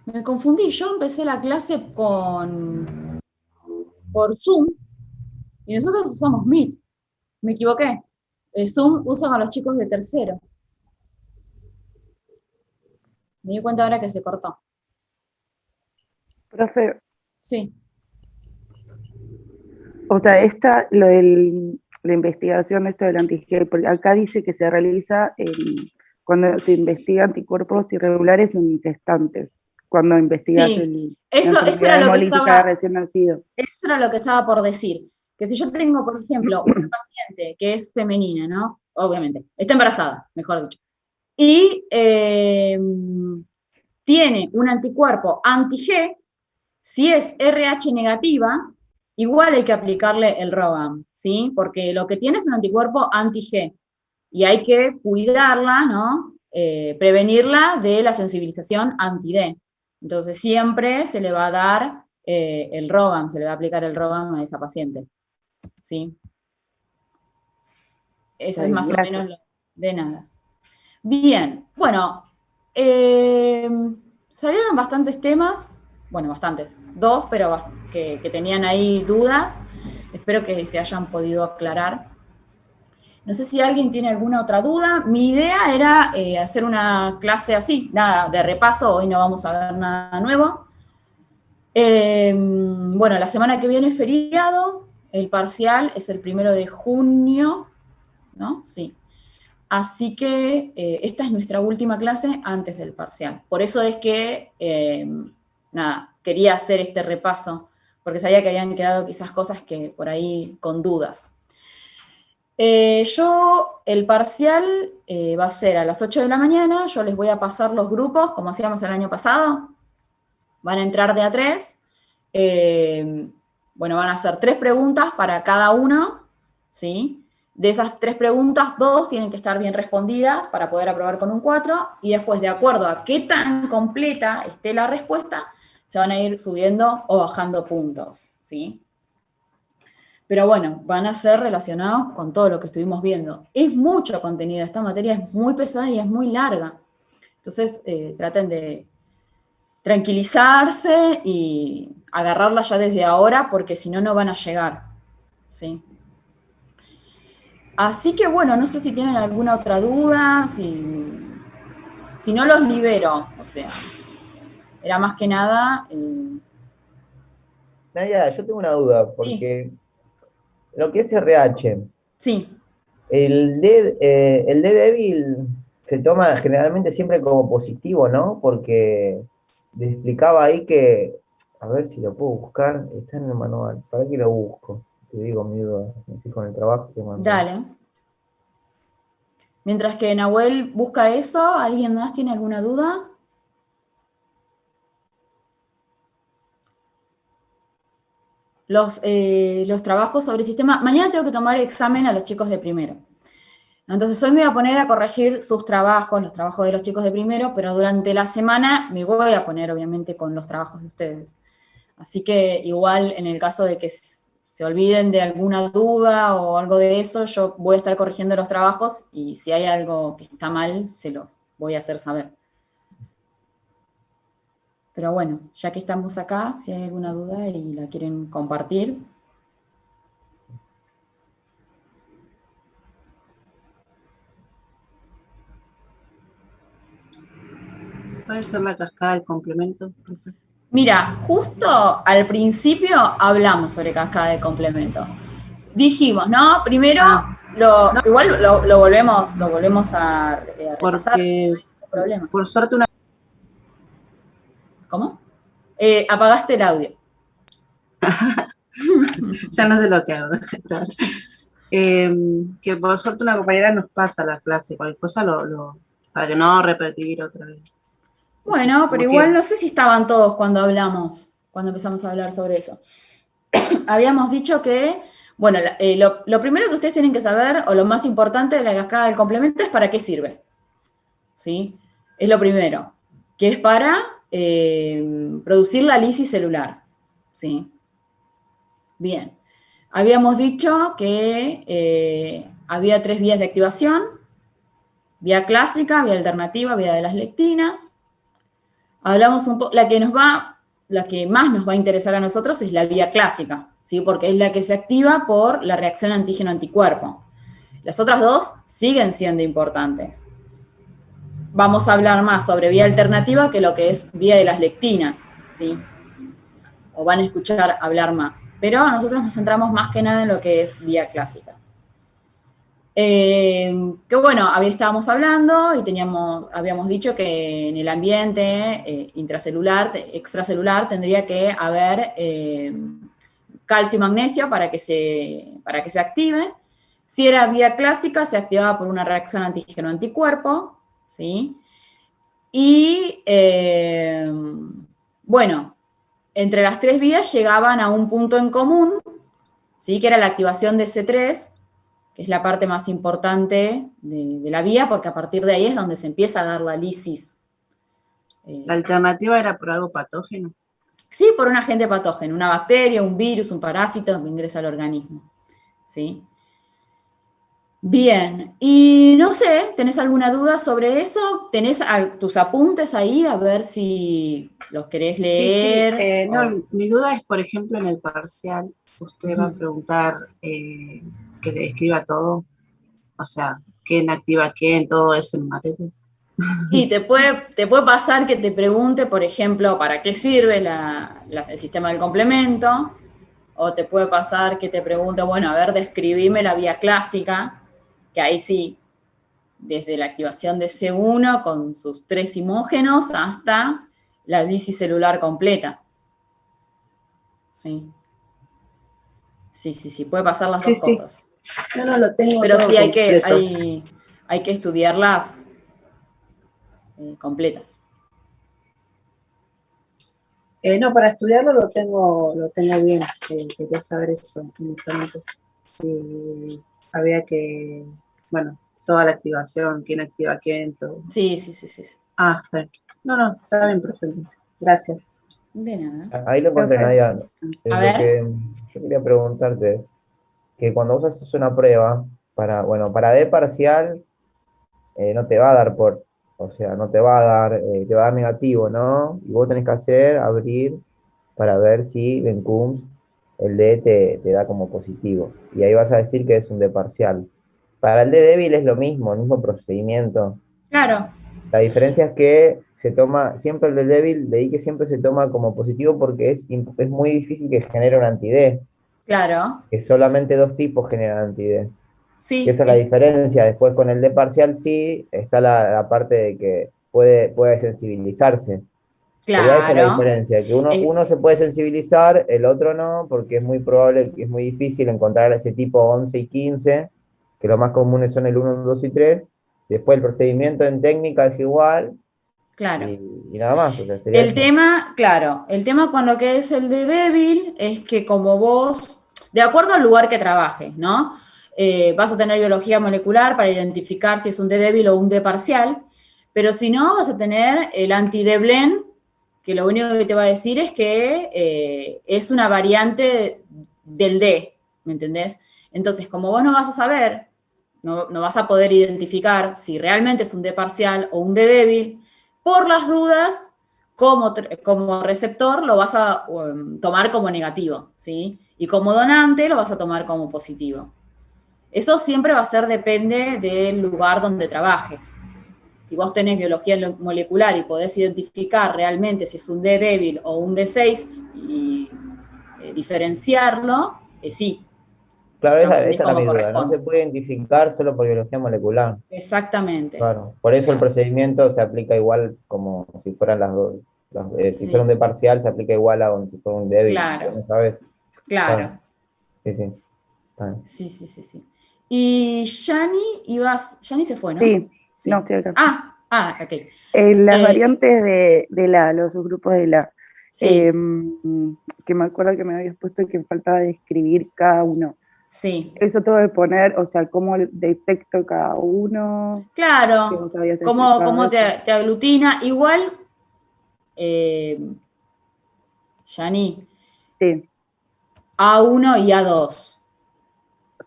Me confundí, yo empecé la clase por Zoom y nosotros usamos Meet. Me equivoqué. Zoom usa con los chicos de tercero. Me di cuenta ahora que se cortó. Profe, Sí. o sea, la investigación de esto del anti-G, porque acá dice que se realiza cuando se investiga anticuerpos irregulares en gestantes, cuando investigas Sí, la eso enfermedad era lo que hemolítica de estaba, recién nacido. eso era lo que estaba por decir. Que si yo tengo, por ejemplo, una paciente que es femenina, ¿no? Obviamente, está embarazada, mejor dicho. Y tiene un anticuerpo anti-G, si es RH negativa, igual hay que aplicarle el ROGAM, ¿sí? Porque lo que tiene es un anticuerpo anti-G y hay que cuidarla, ¿no? Prevenirla de la sensibilización anti-D. Entonces siempre se le va a dar el ROGAM, se le va a aplicar el ROGAM a esa paciente, ¿sí? Eso Está es bien, más o gracias. menos de nada. Bien, bueno, eh, salieron bastantes temas, bueno, bastantes, dos, pero que tenían ahí dudas. Espero que se hayan podido aclarar. No sé si alguien tiene alguna otra duda. Mi idea era hacer una clase así, nada, de repaso, hoy no vamos a ver nada nuevo. Bueno, la semana que viene es feriado, el parcial es el 1 de junio, ¿no? Sí. Así que esta es nuestra última clase antes del parcial. Por eso es que, nada, quería hacer este repaso, porque sabía que habían quedado quizás cosas que por ahí con dudas. El parcial va a ser a las 8 de la mañana, yo les voy a pasar los grupos, como hacíamos el año pasado, van a entrar de a 3, bueno, van a hacer 3 preguntas para cada uno, ¿sí? De esas 3 preguntas, 2 tienen que estar bien respondidas para poder aprobar con un 4, y después, de acuerdo a qué tan completa esté la respuesta, se van a ir subiendo o bajando puntos, ¿sí? Pero bueno, van a ser relacionados con todo lo que estuvimos viendo. Es mucho contenido, esta materia es muy pesada y es muy larga. Entonces, traten de tranquilizarse y agarrarla ya desde ahora, porque si no, no van a llegar, ¿sí? Así que bueno, no sé si tienen alguna otra duda, si no los libero, o sea, era más que nada... Nadia, yo tengo una duda, sí, porque lo que es RH, sí, el D débil se toma generalmente siempre como positivo, ¿no? Porque le explicaba ahí que, a ver si lo puedo buscar, está en el manual, para que lo busco, te digo mi duda, estoy con el trabajo que mandé. dale. Mientras que Nahuel busca eso, ¿alguien más tiene alguna duda? los trabajos sobre el sistema. Mañana tengo que tomar examen a los chicos de primero. Entonces hoy me voy a poner a corregir sus trabajos, los trabajos de los chicos de primero, pero durante la semana me voy a poner obviamente con los trabajos de ustedes. Así que igual en el caso de que se olviden de alguna duda o algo de eso, yo voy a estar corrigiendo los trabajos y si hay algo que está mal, se los voy a hacer saber. Pero bueno, ya que estamos acá, si hay alguna duda y la quieren compartir. ¿Puede ser la cascada del complemento, profe? Mira, justo al principio hablamos sobre cascada de complemento. Dijimos, ¿no? Primero, igual lo volvemos a repasar, Porque, no hay ningún problema. por suerte, una... ¿Cómo? Apagaste el audio. ya no sé lo que hago. Que por suerte una compañera nos pasa la clase, cualquier cosa para que no repetir otra vez. Bueno, pero igual no sé si estaban todos cuando empezamos a hablar sobre eso. Habíamos dicho que, bueno, lo primero que ustedes tienen que saber, o lo más importante de la cascada del complemento, es para qué sirve. ¿Sí? Es lo primero, que es para producir la lisis celular. ¿Sí? Bien. Habíamos dicho que había 3 vías de activación: vía clásica, vía alternativa, vía de las lectinas. Hablamos un poco, la que más nos va a interesar a nosotros es la vía clásica, ¿sí? Porque es la que se activa por la reacción antígeno-anticuerpo. Las otras dos siguen siendo importantes. Vamos a hablar más sobre vía alternativa que lo que es vía de las lectinas, ¿sí? O van a escuchar hablar más. Pero nosotros nos centramos más que nada en lo que es vía clásica. Que bueno, estábamos hablando y habíamos dicho que en el ambiente extracelular tendría que haber calcio y magnesio para que se active. Si era vía clásica, se activaba por una reacción antígeno-anticuerpo, ¿sí? Y bueno, entre las 3 vías llegaban a un punto en común, ¿sí? Que era la activación de C3, que es la parte más importante de la vía, porque a partir de ahí es donde se empieza a dar la lisis. ¿La alternativa era por algo patógeno? Sí, por un agente patógeno, una bacteria, un virus, un parásito que ingresa al organismo. ¿Sí? Bien, y no sé, ¿tenés alguna duda sobre eso? ¿Tenés tus apuntes ahí? A ver si los querés leer. Sí. No, mi duda es, por ejemplo, en el parcial, usted va a preguntar que le escriba todo, o sea, quién activa qué en todo eso en Matete. Y te puede pasar que te pregunte, por ejemplo, ¿para qué sirve el sistema del complemento? O te puede pasar que te pregunte, bueno, a ver, describime la vía clásica, que ahí sí, desde la activación de C1 con sus 3 simógenos hasta la bicicelular completa. Sí. Sí, puede pasar las dos cosas. No, lo tengo. Pero sí hay que estudiarlas completas. No, para estudiarlo lo tengo bien. Quería saber eso únicamente. Había que, bueno, toda la activación, quién activa a quién, todo. Sí. Ah, sí. No, está bien, profe. Gracias. De nada. Ahí lo encontré, Nadia. A Lo ver. que yo quería preguntarte, que cuando vos haces una prueba, para D parcial, no te va a dar no te va a dar, te va a dar negativo, ¿no? Y vos tenés que abrir para ver si en CUMS el D te da como positivo. Y ahí vas a decir que es un D parcial. Para el D débil es lo mismo, el mismo procedimiento. Claro. La diferencia es que se toma, siempre el D débil, leí que siempre se toma como positivo porque es muy difícil que genere un anti-D. Claro. Que solamente 2 tipos generan anti-D. Sí. Esa es la diferencia. Después con el D parcial sí, está la parte de que puede sensibilizarse. Claro. Esa es la diferencia, que uno se puede sensibilizar, el otro no, porque es muy probable, es muy difícil encontrar ese tipo 11 y 15, que lo más comunes son el 1, 2 y 3. Después el procedimiento en técnica es igual, Claro. Y nada más, o sea, sería El eso. tema, claro, el tema con lo que es el D débil es que como vos, de acuerdo al lugar que trabajes, ¿no? Vas a tener biología molecular para identificar si es un D débil o un D parcial, pero si no, vas a tener el anti-D blend, que lo único que te va a decir es que es una variante del D, ¿me entendés? Entonces, como vos no vas a saber, no vas a poder identificar si realmente es un D parcial o un D débil, por las dudas, como receptor lo vas a tomar como negativo, ¿sí? Y como donante lo vas a tomar como positivo. Eso siempre va a ser, depende del lugar donde trabajes. Si vos tenés biología molecular y podés identificar realmente si es un D débil o un D6 y diferenciarlo, sí, Claro, trabajandís esa era como mi duda, no se corresponde. puede identificar solo por biología molecular. Exactamente. Claro, por eso el Claro. procedimiento se aplica igual como si fueran las dos. Si fuera un Sí, de parcial, se aplica igual a un, si fuera un débil, claro, ¿no sabes? Claro, claro. sí, sí. Está bien. Sí, sí, sí, sí. Y Yani se fue, ¿no? Sí, no, Sí. estoy acá. Ok. Las Eh, variantes de la, los subgrupos de la, sí, que me acuerdo que me habías puesto que faltaba describir cada uno. sí. Eso todo de poner, o sea, cómo detecto cada uno, que Claro, vos habías explicado cómo eso. te aglutina. Igual, eh, Yani, Sí, A1 y A2.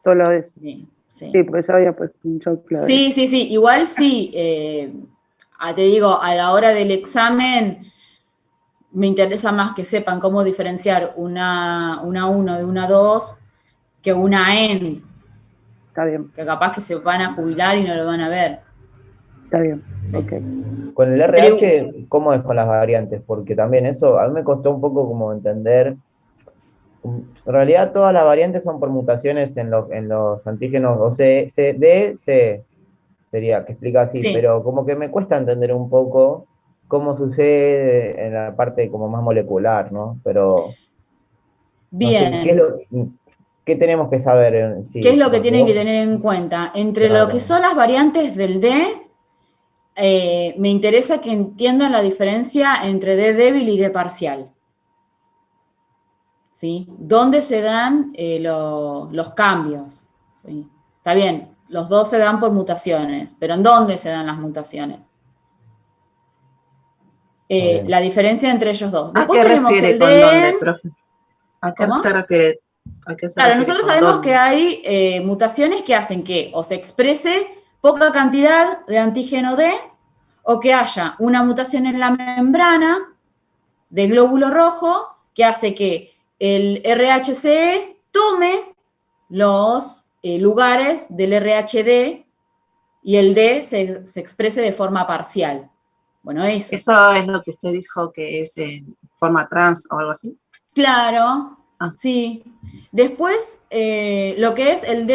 solo eso. Sí, sí. Sí, porque yo había puesto un choclo de eso. Sí, sí, sí. Igual sí. Te digo, a la hora del examen me interesa más que sepan cómo diferenciar una 1 de una 2 que una N, Está bien, que capaz que se van a jubilar y no lo van a ver. está bien, Sí. ok. Con el Pero, RH, ¿cómo es con las variantes? Porque también eso a mí me costó un poco como entender. En realidad todas las variantes son por mutaciones en los antígenos, o C sería que explica así, sí, pero como que me cuesta entender un poco cómo sucede en la parte como más molecular, ¿no? Pero no sé, bien. qué tenemos que saber en ¿Qué es sí? lo que Porque tienen que vos, tener en cuenta? Entre lo que claro, son las variantes del D, me interesa que entiendan la diferencia entre D débil y D parcial. ¿Sí? ¿Dónde se dan los cambios? ¿Sí? Está bien, los dos se dan por mutaciones, pero ¿en dónde se dan las mutaciones? está bien. La diferencia entre ellos dos. ¿A Después qué tenemos refiere el con dónde, D, profe? ¿A qué se ¿cómo? refiere? ¿A qué se Claro, refiere nosotros con sabemos que dónde? hay mutaciones que hacen que o se exprese poca cantidad de antígeno D o que haya una mutación en la membrana del glóbulo rojo que hace que el RHCE tome los lugares del RHD y el D se exprese de forma parcial. Bueno, eso. ¿Eso es lo que usted dijo que es en forma trans o algo así? Claro, Ah, sí. Después, lo que es el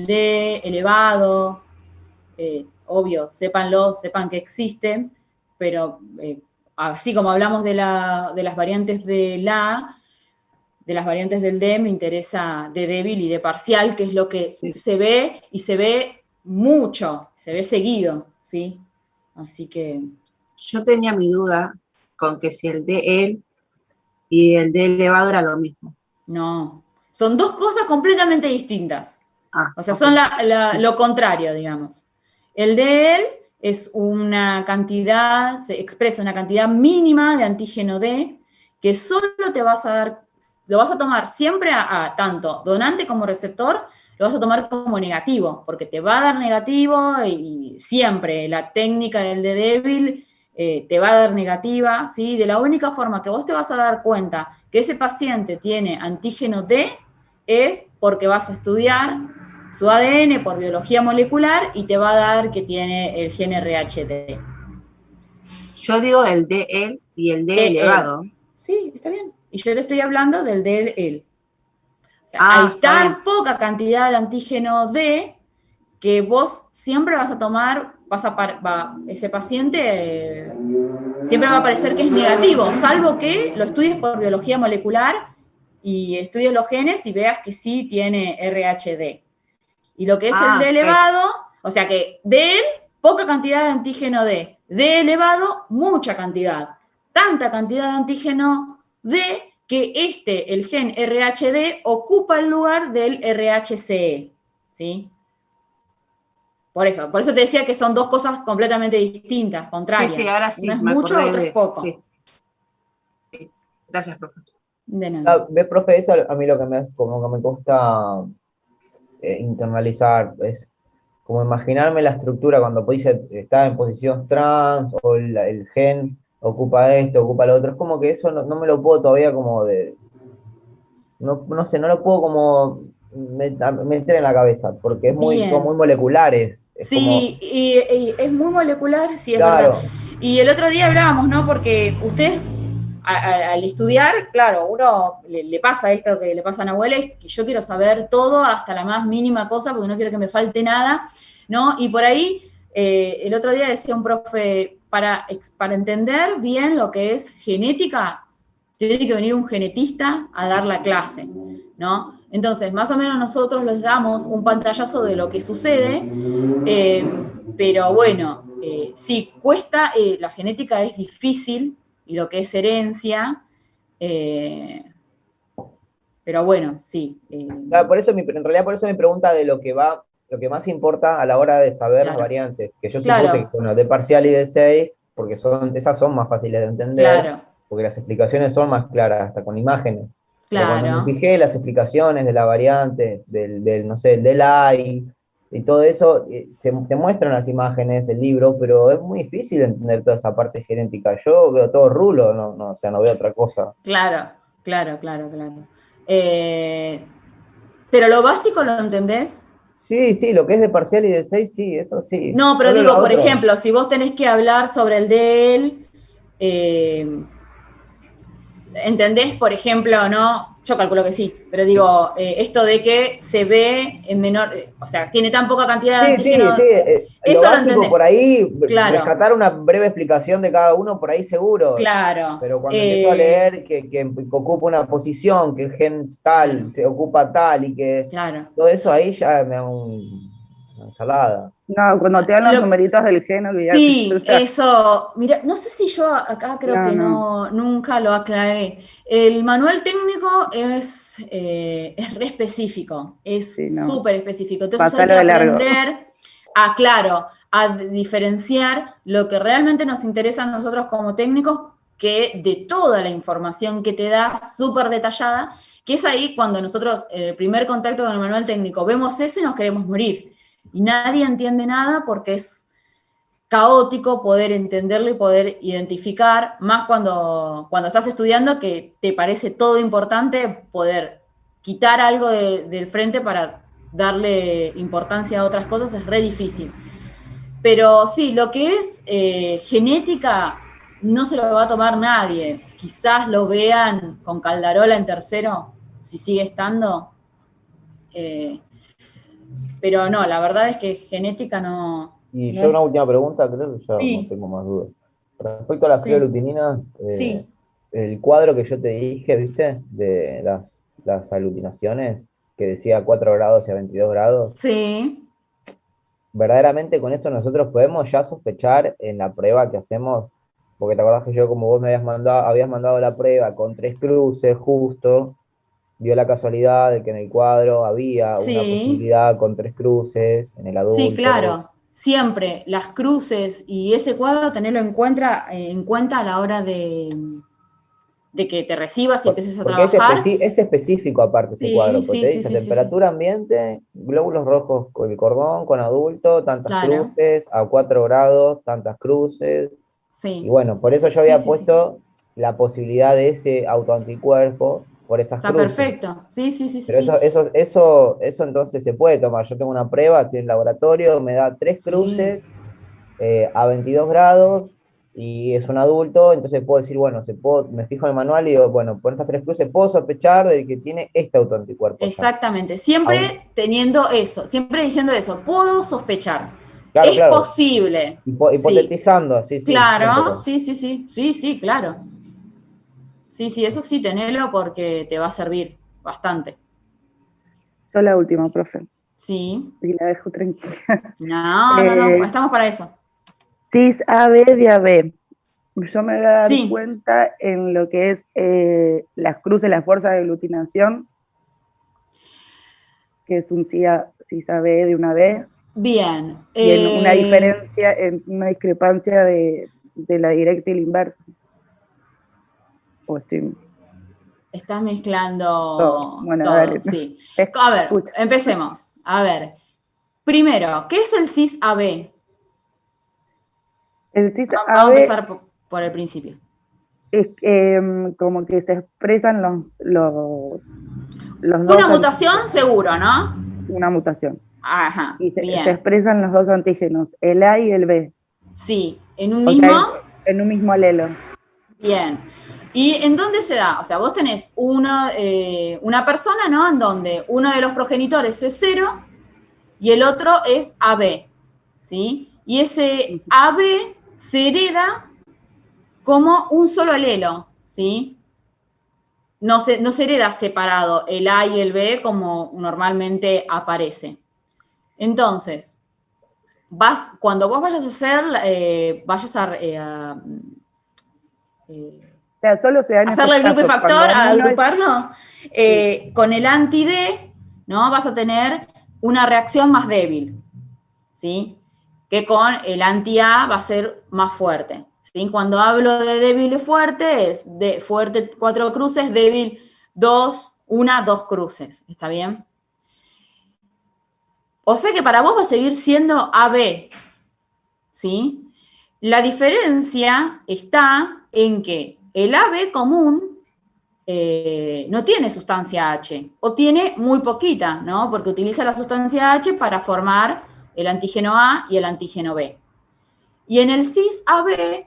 D elevado, obvio, sépanlo, sepan que existen, pero así como hablamos de las variantes de las variantes del D, me interesa D débil y D parcial, que es lo que sí. se ve y se ve mucho, se ve seguido, ¿sí? Así que, Yo tenía mi duda con que si el DL y el D elevado era lo mismo. no. Son dos cosas completamente distintas. Ah, O sea, ok. son Sí. lo contrario, digamos. El de él es una cantidad, se expresa una cantidad mínima de antígeno D que solo te vas a dar, lo vas a tomar siempre a tanto donante como receptor, lo vas a tomar como negativo, porque te va a dar negativo y siempre la técnica del D débil te va a dar negativa, ¿sí? De la única forma que vos te vas a dar cuenta que ese paciente tiene antígeno D es porque vas a estudiar su ADN por biología molecular y te va a dar que tiene el gen RHD. Yo digo el DL y el D De él. elevado. Sí, está bien. Y yo te estoy hablando del de él. O sea, Ah, hay está bien. tan poca cantidad de antígeno D que vos siempre vas a tomar, ese paciente siempre va a parecer que es negativo, salvo que lo estudies por biología molecular y estudies los genes y veas que sí tiene RHD. Y lo que es el Ah, D ok. elevado, o sea que de él, poca cantidad de antígeno D. D elevado, mucha cantidad. Tanta cantidad de antígeno D que el gen RHD, ocupa el lugar del RHCE, ¿sí? Por eso te decía que son dos cosas completamente distintas, contrarias. Sí, ahora sí, uno es me mucho, acordé otro es poco. Sí. Sí. Gracias, profe. De nada. Ve, profe, eso a mí lo que como que me cuesta internalizar es como imaginarme la estructura cuando dice está en posición trans o el gen ocupa esto, ocupa lo otro. Es como que eso no me lo puedo todavía como no sé, no lo puedo como meter en la cabeza porque es son Bien. muy moleculares. Es como, Sí, y es muy molecular, sí, es verdad. claro, Y el otro día hablábamos, ¿no? Porque ustedes, al estudiar, claro, uno le pasa esto que le pasa a Nahuel, es que yo quiero saber todo, hasta la más mínima cosa, porque no quiero que me falte nada, ¿no? Y por ahí, el otro día decía un profe, para entender bien lo que es genética, tiene que venir un genetista a dar la clase, ¿no? Entonces, más o menos nosotros les damos un pantallazo de lo que sucede, pero bueno, sí, cuesta, la genética es difícil, y lo que es herencia, pero bueno, sí. claro, en realidad por eso mi pregunta de lo que más importa a la hora de saber las Claro, variantes, que yo supuse que, claro, bueno, de parcial y de 6 porque esas son más fáciles de entender, claro, porque las explicaciones son más claras, hasta con imágenes. Pero cuando me claro. fijé las explicaciones de las variantes, no sé, del AI, y todo eso, te muestran las imágenes, el libro, pero es muy difícil entender toda esa parte genética. Yo veo todo rulo, o sea, no veo otra cosa. Claro, claro, claro, claro. Eh, pero lo básico lo entendés. Sí, sí, lo que es de parcial y de 6 sí, eso sí. No, pero Solo lo digo, por otro. ejemplo, si vos tenés que hablar sobre el de él, eh, ¿entendés, por ejemplo, no? Yo calculo que sí, pero digo, esto de que se ve en menor, o sea, tiene tan poca cantidad de Sí, sí, antígeno, sí. Lo eso lo básico entendés. por ahí, Claro, rescatar una breve explicación de cada uno por ahí seguro. claro, Pero cuando empiezo a leer que ocupa una posición, que el gen tal, claro, se ocupa tal y que claro. todo eso ahí ya me da una ensalada. No, cuando te dan los Lo, numeritos del gen, olvídate. O Sí, sea, eso, mira, no sé si yo acá creo no, que no, no, nunca lo aclaré. El manual técnico es re específico, es sí, no. súper específico. Entonces hay Pasalo que de largo. aprender claro, a diferenciar lo que realmente nos interesa a nosotros como técnicos, que de toda la información que te da, súper detallada, que es ahí cuando nosotros, el primer contacto con el manual técnico, vemos eso y nos queremos morir. Y nadie entiende nada porque es caótico poder entenderlo y poder identificar, más cuando estás estudiando, que te parece todo importante, poder quitar algo del frente para darle importancia a otras cosas es re difícil. Pero sí, lo que es genética no se lo va a tomar nadie. Quizás lo vean con Caldarola en tercero, si sigue estando. eh, pero no, la verdad es que genética Y no yo una es... última pregunta, creo que ya no Sí, tengo más dudas. Respecto a la sí, creolutininas, sí. el cuadro que yo te dije, ¿viste? De las aglutinaciones, que decía 4 grados y a 22 grados, Sí, verdaderamente con esto nosotros podemos ya sospechar en la prueba que hacemos, porque te acordás que yo, como vos me habías mandado la prueba con 3 cruces justo, dio la casualidad de que en el cuadro había una sí, posibilidad con 3 cruces en el sí, adulto. claro. Siempre las cruces y ese cuadro tenerlo en cuenta a la hora de que te recibas y empieces a Porque trabajar. es específico aparte ese Sí, cuadro, porque sí, te sí, dice sí, sí, sí. temperatura ambiente, glóbulos rojos con el cordón, con adulto, tantas Claro, cruces, a 4 grados, tantas cruces. Y sí, bueno, por eso yo sí, había sí, sí. puesto la posibilidad de ese autoanticuerpo por esas Está cruces. perfecto. Sí, sí, sí, sí, Pero sí. eso entonces se puede tomar. Yo tengo una prueba, estoy en el laboratorio, me da 3 Sí, cruces a 22 grados y es un adulto, entonces puedo decir, bueno, me fijo en el manual y digo, bueno, por estas 3 cruces puedo sospechar de que tiene este autoanticuerpo ya. exactamente. Aun- Siempre teniendo eso, siempre diciendo eso. Puedo sospechar. claro, Es claro, posible. Sí, hipotetizando, sí, sí, claro, siempre. sí, sí, sí, sí, sí, claro. Sí, sí, eso sí, tenelo porque te va a servir bastante. Yo la última, profe. Sí. y la dejo tranquila. No, estamos para eso. Cis AB de AB. Yo me voy a dar Sí, cuenta en lo que es las cruces, las fuerzas de aglutinación, que es un cis AB de una B, bien. y en una diferencia, en una discrepancia de la directa y la inversa. O estoy Estás todo. mezclando Bueno, dale. todo, sí. Te A ver, escucho. empecemos. A ver, primero, ¿qué es el cis AB? El cis Vamos a AB empezar por el principio. es como que se expresan los Una dos mutación, antígenos, seguro, ¿no? una mutación. Ajá, Y se bien. expresan los dos antígenos, el A y el B. Sí, en un O sea, mismo, en un mismo alelo. bien. ¿Y en dónde se da? O sea, vos tenés una persona, ¿no? En donde uno de los progenitores es 0 y el otro es AB, ¿sí? Y ese AB se hereda como un solo alelo, ¿sí? No se hereda separado el A y el B como normalmente aparece. Entonces, cuando vos vayas a hacer, O sea, solo se da en esos hacerle el grupo y casos, factor, cuando a uno es... agruparlo, Sí. con el anti-D, ¿no? Vas a tener una reacción más débil, ¿sí? Que con el anti-A va a ser más fuerte, ¿sí? Cuando hablo de débil y fuerte, es de fuerte 4 cruces, débil 2 cruces, ¿está bien? O sea que para vos va a seguir siendo AB, ¿sí? La diferencia está en que el AB común no tiene sustancia H, o tiene muy poquita, ¿no? Porque utiliza la sustancia H para formar el antígeno A y el antígeno B. Y en el cis AB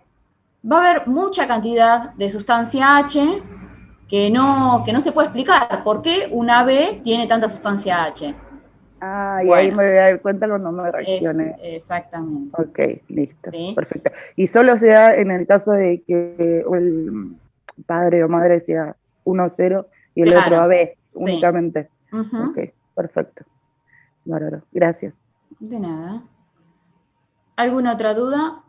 va a haber mucha cantidad de sustancia H que no se puede explicar. ¿Por qué un AB tiene tanta sustancia H? Ah, y ahí Bueno, me voy a dar cuenta cuando me es reaccione. exactamente, Ok, listo, ¿sí? perfecto. Y solo se da en el caso de que el padre o madre sea 1-0 y el otro Claro, AB sí. únicamente. Ok, Ujú. perfecto. Bárbaro, gracias. De nada. ¿Alguna otra duda?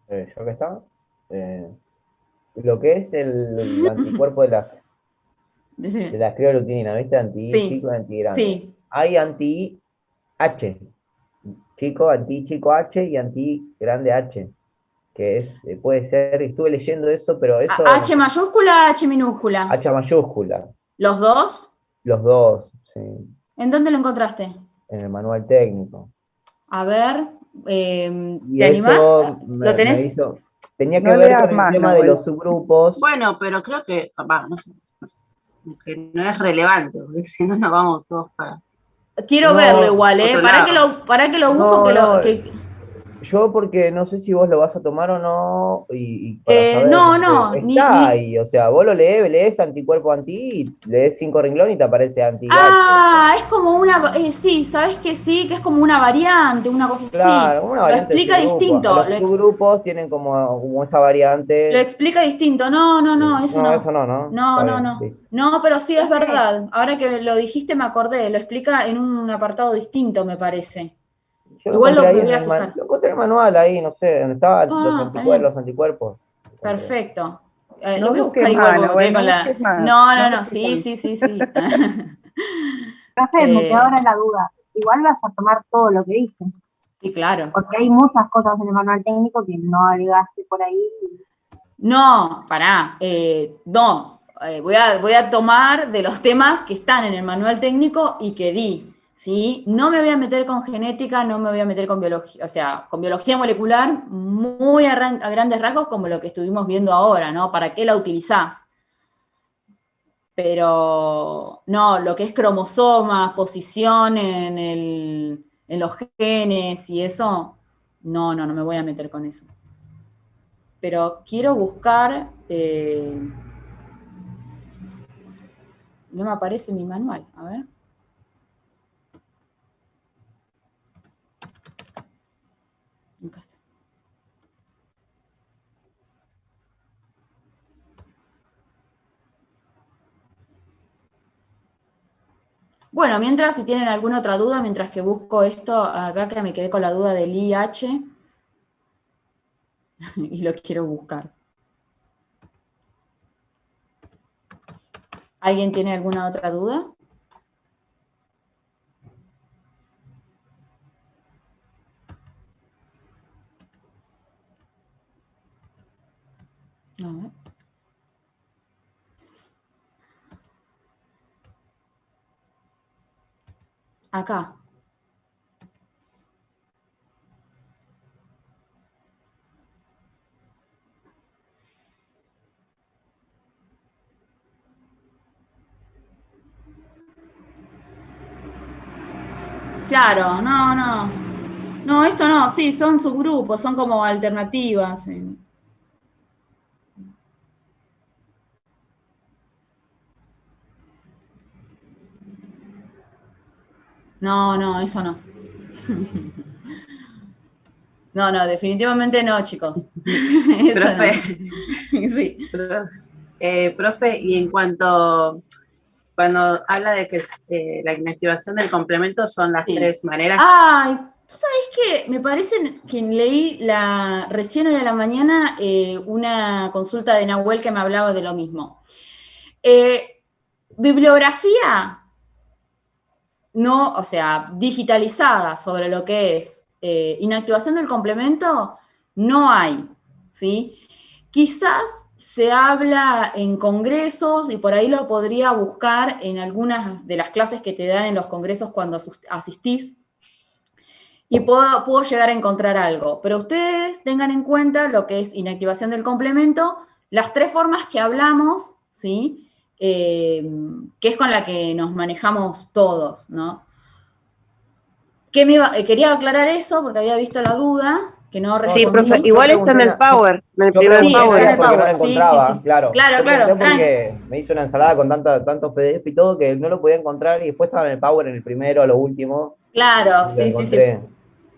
¿Yo qué estaba? Eh, lo que es el anticuerpo de Decime. la crioglutinina, ¿viste? Anti Sí, chico y anti grande. sí. Hay anti H, chico, anti chico H y anti grande H, que es, puede ser, estuve leyendo eso, pero eso ¿H mayúscula, H minúscula? H mayúscula, ¿Los dos? los dos, sí, ¿En dónde lo encontraste? en el manual técnico. A ver, Y ¿te animás? eso ¿Lo me tenés? hizo, tenía que No ver leas con el más, tema de Nahuel. los subgrupos. Bueno, pero creo que, no sé, que no es relevante, porque si no nos vamos todos para Quiero verlo No, igual, ¿eh? otro lado. Para que lo busco, no, no, que... yo porque no sé si vos lo vas a tomar o no, y para saber, porque No, está ahí, o sea, vos lo lees anticuerpo anti, y lees 5 renglones y te aparece anti-H, o sea, Ah, es como una... sí, ¿sabes que sí? Que es como una variante, una cosa así. claro, una Lo variante de explica subgrupo. A distinto, los subgrupos tienen como esa lo variante. explica distinto. No, eso No, eso no. no, ¿no? No, Está no, bien, no. listo. No, pero sí es Profe, verdad. Ahora que lo dijiste me acordé. Lo explica en un apartado distinto, me parece. Yo lo Igual encontré ahí me en voy a el, fijar. lo encontré en el manual, ahí, no sé, donde estaban Ah, está bien. los anticuerpos. Lo encontré. Perfecto. Lo No voy a busques buscar igual más, porque me quedé Nahuel, con no la... busques más, no No. busques Sí, más. sí, sí, sí. profe, me quedó Eh, ahora la duda. Igual vas a tomar todo lo que dicen, sí, claro. porque hay muchas cosas en el manual técnico que no agregaste por ahí. No, pará, no. Voy a tomar de los temas que están en el manual técnico y que di, ¿sí? No me voy a meter con genética, no me voy a meter con biología, o sea, con biología molecular muy a grandes rasgos como lo que estuvimos viendo ahora, ¿no? ¿Para qué la utilizás? Pero no, lo que es cromosomas, posición en los genes y eso, no me voy a meter con eso. Pero quiero buscar... no me aparece mi manual. A ver. Acá está. Bueno, mientras, si tienen alguna otra duda, mientras que busco esto, acá que me quedé con la duda del IH, y lo quiero buscar. ¿Alguien tiene alguna otra duda? A ver. Acá. Claro, no, no. No, esto no, sí, son subgrupos, son como alternativas. No, no, eso no. No, no, definitivamente no, chicos. Eso Profe, no. Sí. profe, y en cuanto, cuando habla de que la inactivación del complemento son las Sí. tres maneras. Ay, ¿tú sabés qué? Me parece que leí recién hoy a la mañana una consulta de Nahuel que me hablaba de lo mismo. Bibliografía no, o sea, digitalizada sobre lo que es inactivación del complemento, no hay, ¿sí? Quizás se habla en congresos y por ahí lo podría buscar en algunas de las clases que te dan en los congresos cuando asistís y puedo llegar a encontrar algo. Pero ustedes tengan en cuenta lo que es inactivación del complemento, las tres formas que hablamos, ¿sí? Que es con la que nos manejamos todos, ¿no? Quería aclarar eso porque había visto la duda, que no Sí, respondí. profe, Yo igual está en pregunté el Power, en el Yo primer Sí, pregunté está en el Power. porque no lo Power, sí, sí, encontraba, sí. claro. Claro, Yo claro, pregunté porque me hizo una ensalada con tantos PDF y todo que no lo podía encontrar y después estaba en el Power en el primero, lo último, claro, y lo sí, sí, sí. encontré.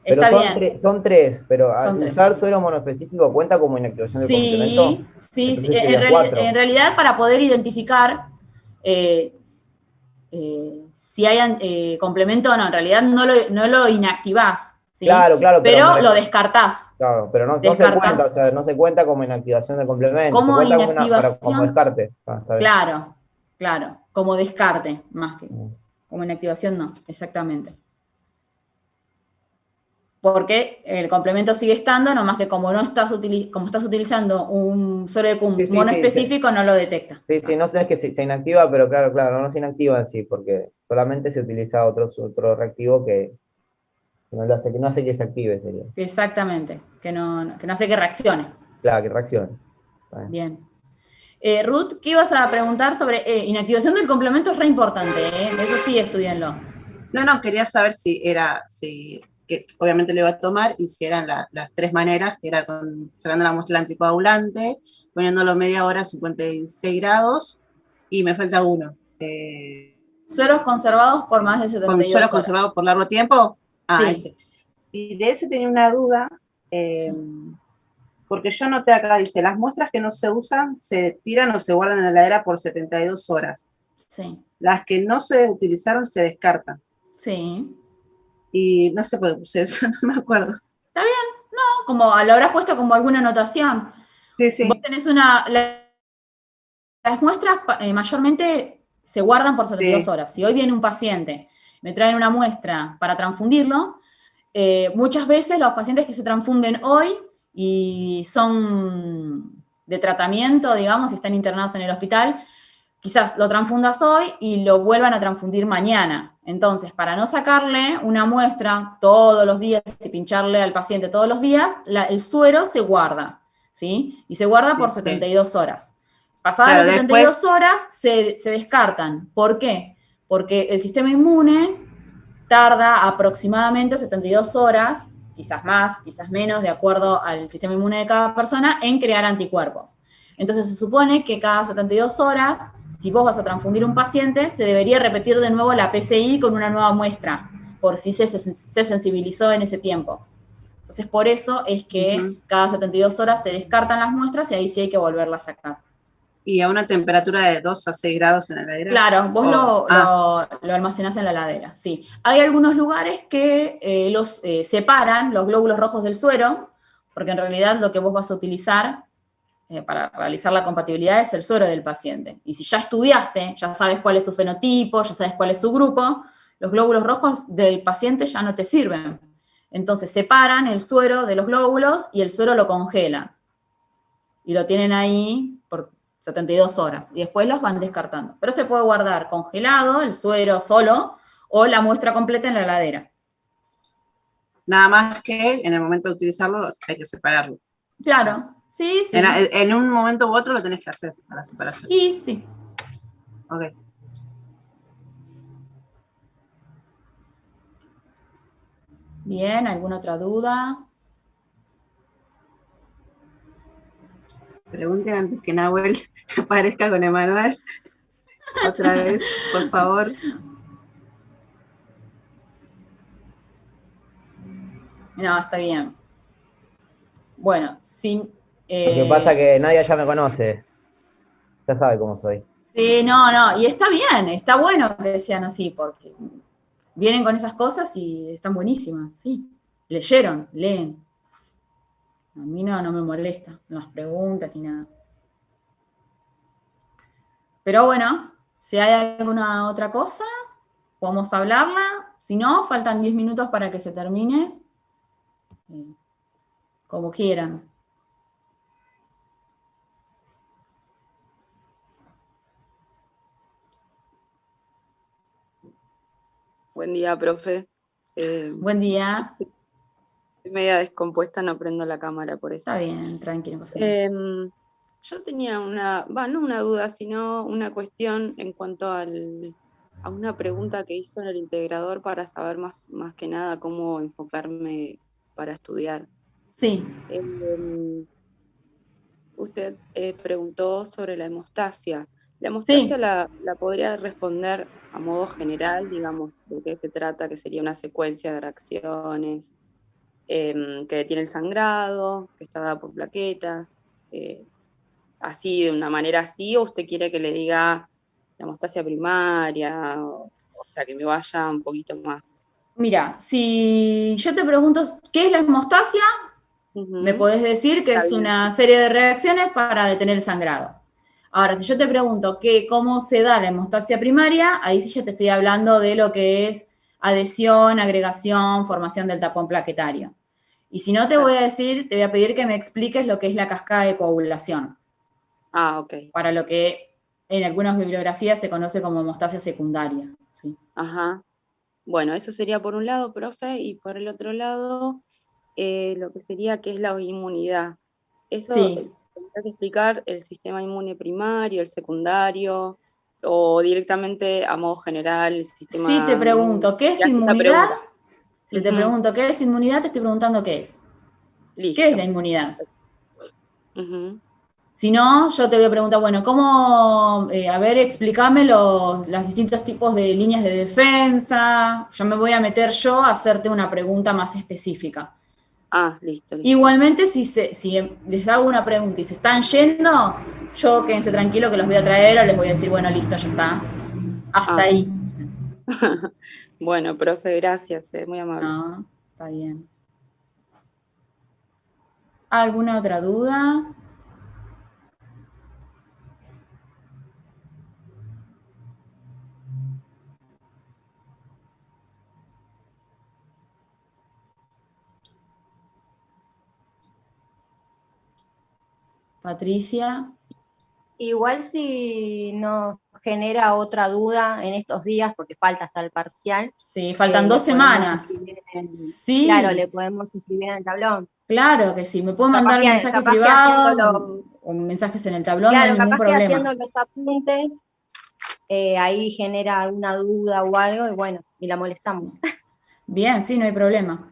Pero Está bien, son tres, pero son tres. usar suero monoespecífico cuenta como inactivación del complemento. Sí, sí, sí. Entonces serían En cuatro. realidad, para poder identificar si hay complemento o no, en realidad no lo inactivás, ¿sí? Claro, claro, pero Pero lo descartás. claro, pero no se cuenta, o Descartás. sea, no se cuenta como inactivación del complemento, se Como cuenta como como inactivación, descarte. Ah, está bien. claro, claro, como descarte, más que Mm. como inactivación no, exactamente. Porque el complemento sigue estando, nomás que como como estás utilizando un suero de Sí, CUMS sí, sí, monoespecífico, no lo detecta. sí, sí, no sé, es que se inactiva, pero claro, no se inactiva en sí, porque solamente se utiliza otro reactivo que no hace que se active, sería. Exactamente, que no hace que reaccione. Claro, que reaccione. Está bien. Bien. Ruth, ¿qué ibas a preguntar sobre inactivación del complemento? Es re importante, eso sí, estudienlo. No, quería saber que obviamente lo iba a tomar, y si eran las tres maneras, que era sacando la muestra del anticoagulante, poniéndolo media hora a 56 grados, y me falta uno. Sueros conservados por más de ¿Con 72 sueros horas. conservados por largo tiempo? Ah, Sí. ese. Y de ese tenía una duda, porque yo noté acá, dice, las muestras que no se usan se tiran o se guardan en la heladera por 72 horas. Sí. Las que no se utilizaron se descartan. Sí. Y no sé por qué puse eso, no me acuerdo. Está bien, no, como lo habrás puesto como alguna anotación. Sí, Vos sí. tenés las muestras mayormente se guardan por 72 Sí. horas. Si hoy viene un paciente, me traen una muestra para transfundirlo, muchas veces los pacientes que se transfunden hoy y son de tratamiento, digamos, y están internados en el hospital, quizás lo transfundas hoy y lo vuelvan a transfundir mañana. Entonces, para no sacarle una muestra todos los días y pincharle al paciente todos los días, el suero se guarda, ¿sí? Y se guarda por Sí, 72 horas. Pasadas claro, las 72 después, horas, se descartan. ¿Por qué? Porque el sistema inmune tarda aproximadamente 72 horas, quizás más, quizás menos, de acuerdo al sistema inmune de cada persona, en crear anticuerpos. Entonces se supone que cada 72 horas, si vos vas a transfundir un paciente, se debería repetir de nuevo la PCI con una nueva muestra, por si se sensibilizó en ese tiempo. Entonces por eso es que cada 72 horas se descartan las muestras y ahí sí hay que volverlas a sacar. Y a una temperatura de 2 a 6 grados en la heladera. Claro, vos Oh, lo almacenás en la heladera, sí. Hay algunos lugares que los separan los glóbulos rojos del suero, porque en realidad lo que vos vas a utilizar para realizar la compatibilidad es el suero del paciente. Y si ya estudiaste, ya sabes cuál es su fenotipo, ya sabes cuál es su grupo, los glóbulos rojos del paciente ya no te sirven. Entonces separan el suero de los glóbulos y el suero lo congelan. Y lo tienen ahí por 72 horas. Y después los van descartando. Pero se puede guardar congelado, el suero solo, o la muestra completa en la heladera. nada más que en el momento de utilizarlo hay que separarlo. Claro, sí, sí. En un momento u otro lo tenés que hacer a la separación. Y sí. Ok. Bien, ¿alguna otra duda? Pregunten antes que Nahuel aparezca con Emanuel. Otra vez, por favor. No, está bien. Bueno, sin... Lo que pasa es que Nadia ya me conoce. Ya sabe cómo soy. Sí, no, y está bien, está bueno que sean así, porque vienen con esas cosas y están buenísimas, sí. Leyeron, leen. A mí no me molesta, las preguntas ni nada. Pero bueno, si hay alguna otra cosa, podemos hablarla. Si no, faltan 10 minutos para que se termine. Como quieran. Buen día, profe. Buen día. Estoy media descompuesta, no prendo la cámara por eso. Está bien, tranquilo. No pasa nada. Yo tenía no una duda, sino una cuestión en cuanto a una pregunta que hizo en el integrador para saber más que nada cómo enfocarme para estudiar. Sí. Usted preguntó sobre la hemostasia. La hemostasia Sí. la podría responder a modo general, digamos, de qué se trata, que sería una secuencia de reacciones, que detiene el sangrado, que está dada por plaquetas, así, de una manera así, o usted quiere que le diga la hemostasia primaria, o sea, que me vaya un poquito más. Mira, si yo te pregunto qué es la hemostasia, me podés decir que Está es bien. una serie de reacciones para detener el sangrado. Ahora, si yo te pregunto cómo se da la hemostasia primaria, ahí sí ya te estoy hablando de lo que es adhesión, agregación, formación del tapón plaquetario. Y si no te voy a pedir que me expliques lo que es la cascada de coagulación. Ah, ok. Para lo que en algunas bibliografías se conoce como hemostasia secundaria. ¿Sí? Ajá. Bueno, eso sería por un lado, profe, y por el otro lado, lo que sería que es la inmunidad. Eso Sí. tendría que explicar el sistema inmune primario, el secundario, o directamente a modo general el sistema. Si te pregunto qué es Ya inmunidad, si te Ujú. pregunto qué es inmunidad, te estoy preguntando qué es. Listo. ¿Qué es la inmunidad? Ujú. Si no, yo te voy a preguntar, bueno, ¿cómo, explícame los distintos tipos de líneas de defensa? Ya me voy a meter yo a hacerte una pregunta más específica. Ah, listo. Igualmente, si les hago una pregunta y se están yendo, yo quédense tranquilo que los voy a traer o les voy a decir, bueno, listo, ya está. Hasta ahí. Bueno, profe, gracias, muy amable. No, está bien. ¿Alguna otra duda? Patricia. Igual si nos genera otra duda en estos días, porque falta hasta el parcial. Sí, faltan 2 semanas. Sí. Claro, le podemos escribir en el tablón. Claro que sí, me pueden mandar mensajes privados o mensajes en el tablón, claro, no hay ningún capaz problema. que haciendo los apuntes, ahí genera alguna duda o algo, y bueno, y la molestamos. Bien, sí, no hay problema.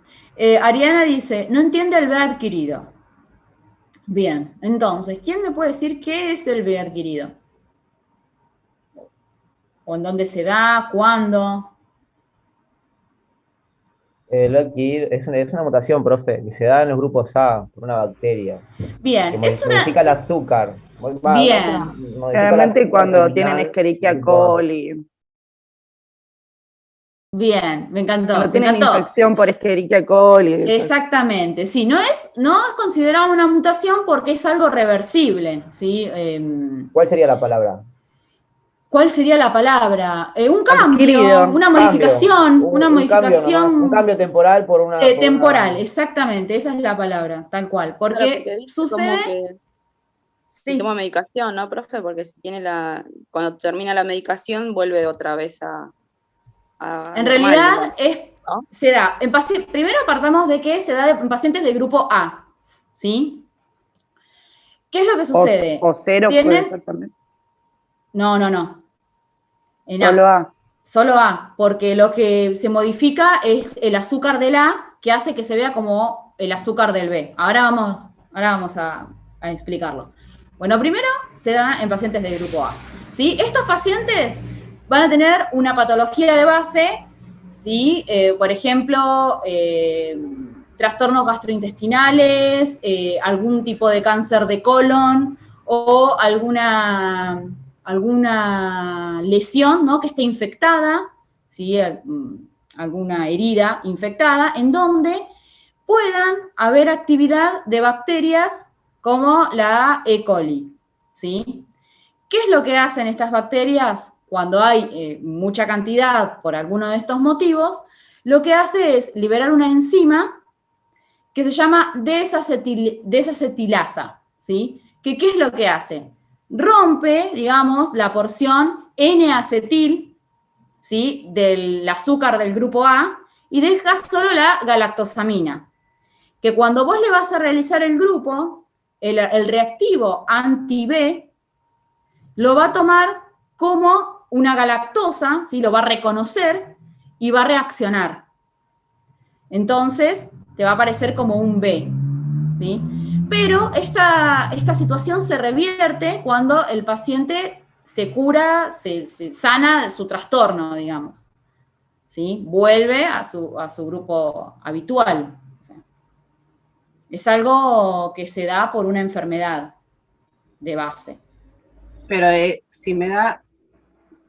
Ariana dice, no entiende el B adquirido. Bien, entonces, ¿quién me puede decir qué es el B adquirido? ¿O en dónde se da? ¿Cuándo? Lockheed es una mutación, profe, que se da en los grupos A por una bacteria, que Bien, es una... modifica el azúcar. No es una, Bien, modifica el Generalmente azúcar cuando tienen terminal, Escherichia grupo A. coli, bien, me encantó, cuando me tienen encantó. infección por Escherichia coli, eso. Exactamente, sí, no es considerado una mutación porque es algo reversible, ¿sí? ¿Cuál sería la palabra? ¿Cuál sería la palabra? Un cambio, Adquirido. una Cambio, modificación, una un cambio nomás, un modificación cambio temporal por temporal, una... exactamente, esa es la palabra, tal cual. Claro, Porque porque dice sucede, como que si toma sí, medicación, ¿no, profe? Porque si tiene cuando termina la medicación vuelve otra vez a en normal, realidad digamos, ¿no? se da en pacientes, primero partamos de que se da en pacientes de grupo A, ¿sí? ¿Qué es lo que sucede? O cero puede Tienen, ser también. no, en Solo A. A. Solo A, porque lo que se modifica es el azúcar del A, que hace que se vea como el azúcar del B. Ahora vamos a explicarlo. Bueno, primero se da en pacientes de grupo A. ¿Sí? Estos pacientes van a tener una patología de base, ¿sí? Por ejemplo, trastornos gastrointestinales, algún tipo de cáncer de colon o alguna lesión, ¿no?, que esté infectada, ¿sí? Alguna herida infectada, en donde puedan haber actividad de bacterias como la E. coli, ¿sí? ¿Qué es lo que hacen estas bacterias cuando hay mucha cantidad por alguno de estos motivos? Lo que hace es liberar una enzima que se llama desacetilasa, ¿sí? ¿Qué es lo que hace? Rompe, digamos, la porción N-acetil, ¿sí?, del azúcar del grupo A y deja solo la galactosamina, que cuando vos le vas a realizar el grupo, el reactivo anti-B lo va a tomar como una galactosa, ¿sí?, lo va a reconocer y va a reaccionar. Entonces, te va a aparecer como un B, ¿sí? Pero esta situación se revierte cuando el paciente se cura, se sana de su trastorno, digamos, ¿sí? Vuelve a su grupo habitual. Es algo que se da por una enfermedad de base. Pero si me da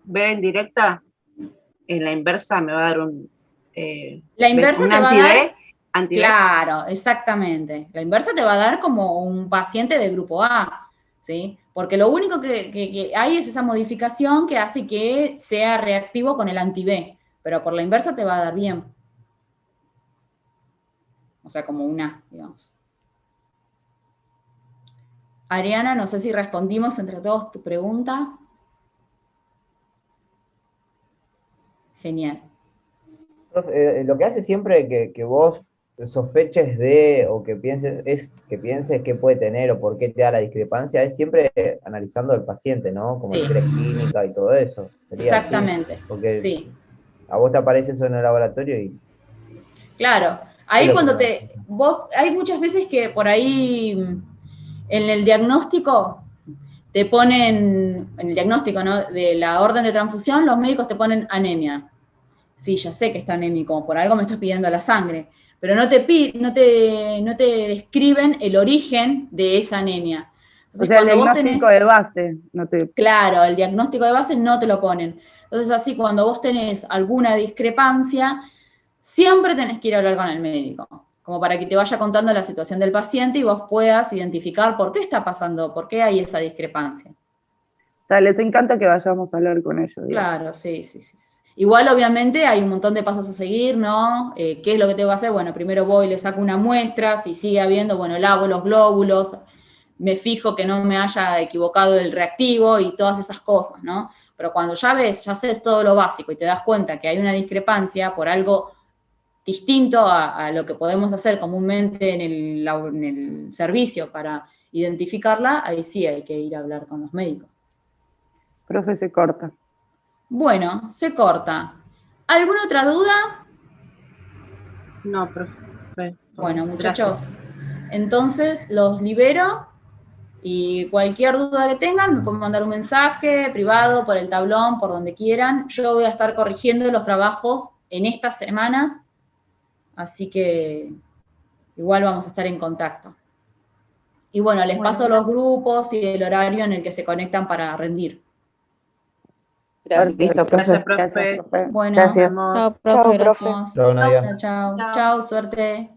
B en directa, en la inversa me va a dar La inversa un te va a dar, anti-B. claro, exactamente. La inversa te va a dar como un paciente de grupo A, ¿sí? Porque lo único que hay es esa modificación que hace que sea reactivo con el anti-B, pero por la inversa te va a dar bien. O sea, como un A, digamos. Ariana, no sé si respondimos entre todos tu pregunta. Genial. Lo que hace siempre que vos sospeches de o que pienses qué puede tener o por qué te da la discrepancia, es siempre analizando al paciente, ¿no? Como Sí, historia clínica y todo eso. Sería así. exactamente. Porque Sí, a vos te aparece eso en el laboratorio y claro. es Ahí lo que cuando me da. hay muchas veces que por ahí en el diagnóstico te ponen, en el diagnóstico, ¿no?, de la orden de transfusión, los médicos te ponen anemia. Sí, ya sé que está anémico, por algo me estás pidiendo la sangre, pero no te describen el origen de esa anemia. O Entonces, sea, el cuando vos diagnóstico tenés, de base, no te... claro, el diagnóstico de base no te lo ponen. Entonces, así, cuando vos tenés alguna discrepancia, siempre tenés que ir a hablar con el médico, como para que te vaya contando la situación del paciente y vos puedas identificar por qué está pasando, por qué hay esa discrepancia. O sea, les encanta que vayamos a hablar con ellos, digamos. Claro, sí. Igual, obviamente, hay un montón de pasos a seguir, ¿no? ¿Qué es lo que tengo que hacer? Bueno, primero voy, le saco una muestra, si sigue habiendo, bueno, lavo los glóbulos, me fijo que no me haya equivocado el reactivo y todas esas cosas, ¿no? Pero cuando ya haces todo lo básico y te das cuenta que hay una discrepancia por algo distinto a lo que podemos hacer comúnmente en el servicio para identificarla, ahí sí hay que ir a hablar con los médicos. Profe, se corta. Bueno, se corta. ¿Alguna otra duda? No, profe. Bueno, Gracias. muchachos, entonces los libero y cualquier duda que tengan me pueden mandar un mensaje privado por el tablón, por donde quieran. Yo voy a estar corrigiendo los trabajos en estas semanas Así que igual vamos a estar en contacto. Y bueno, les Bueno. paso los grupos y el horario en el que se conectan para rendir. Gracias. Listo, profe. Gracias, profe. Gracias, profe. Bueno, Gracias. Nos vemos. Chao, profe, Chao, gracias. profe. Chao, Nadia. chao, chao, Chao. chao, suerte.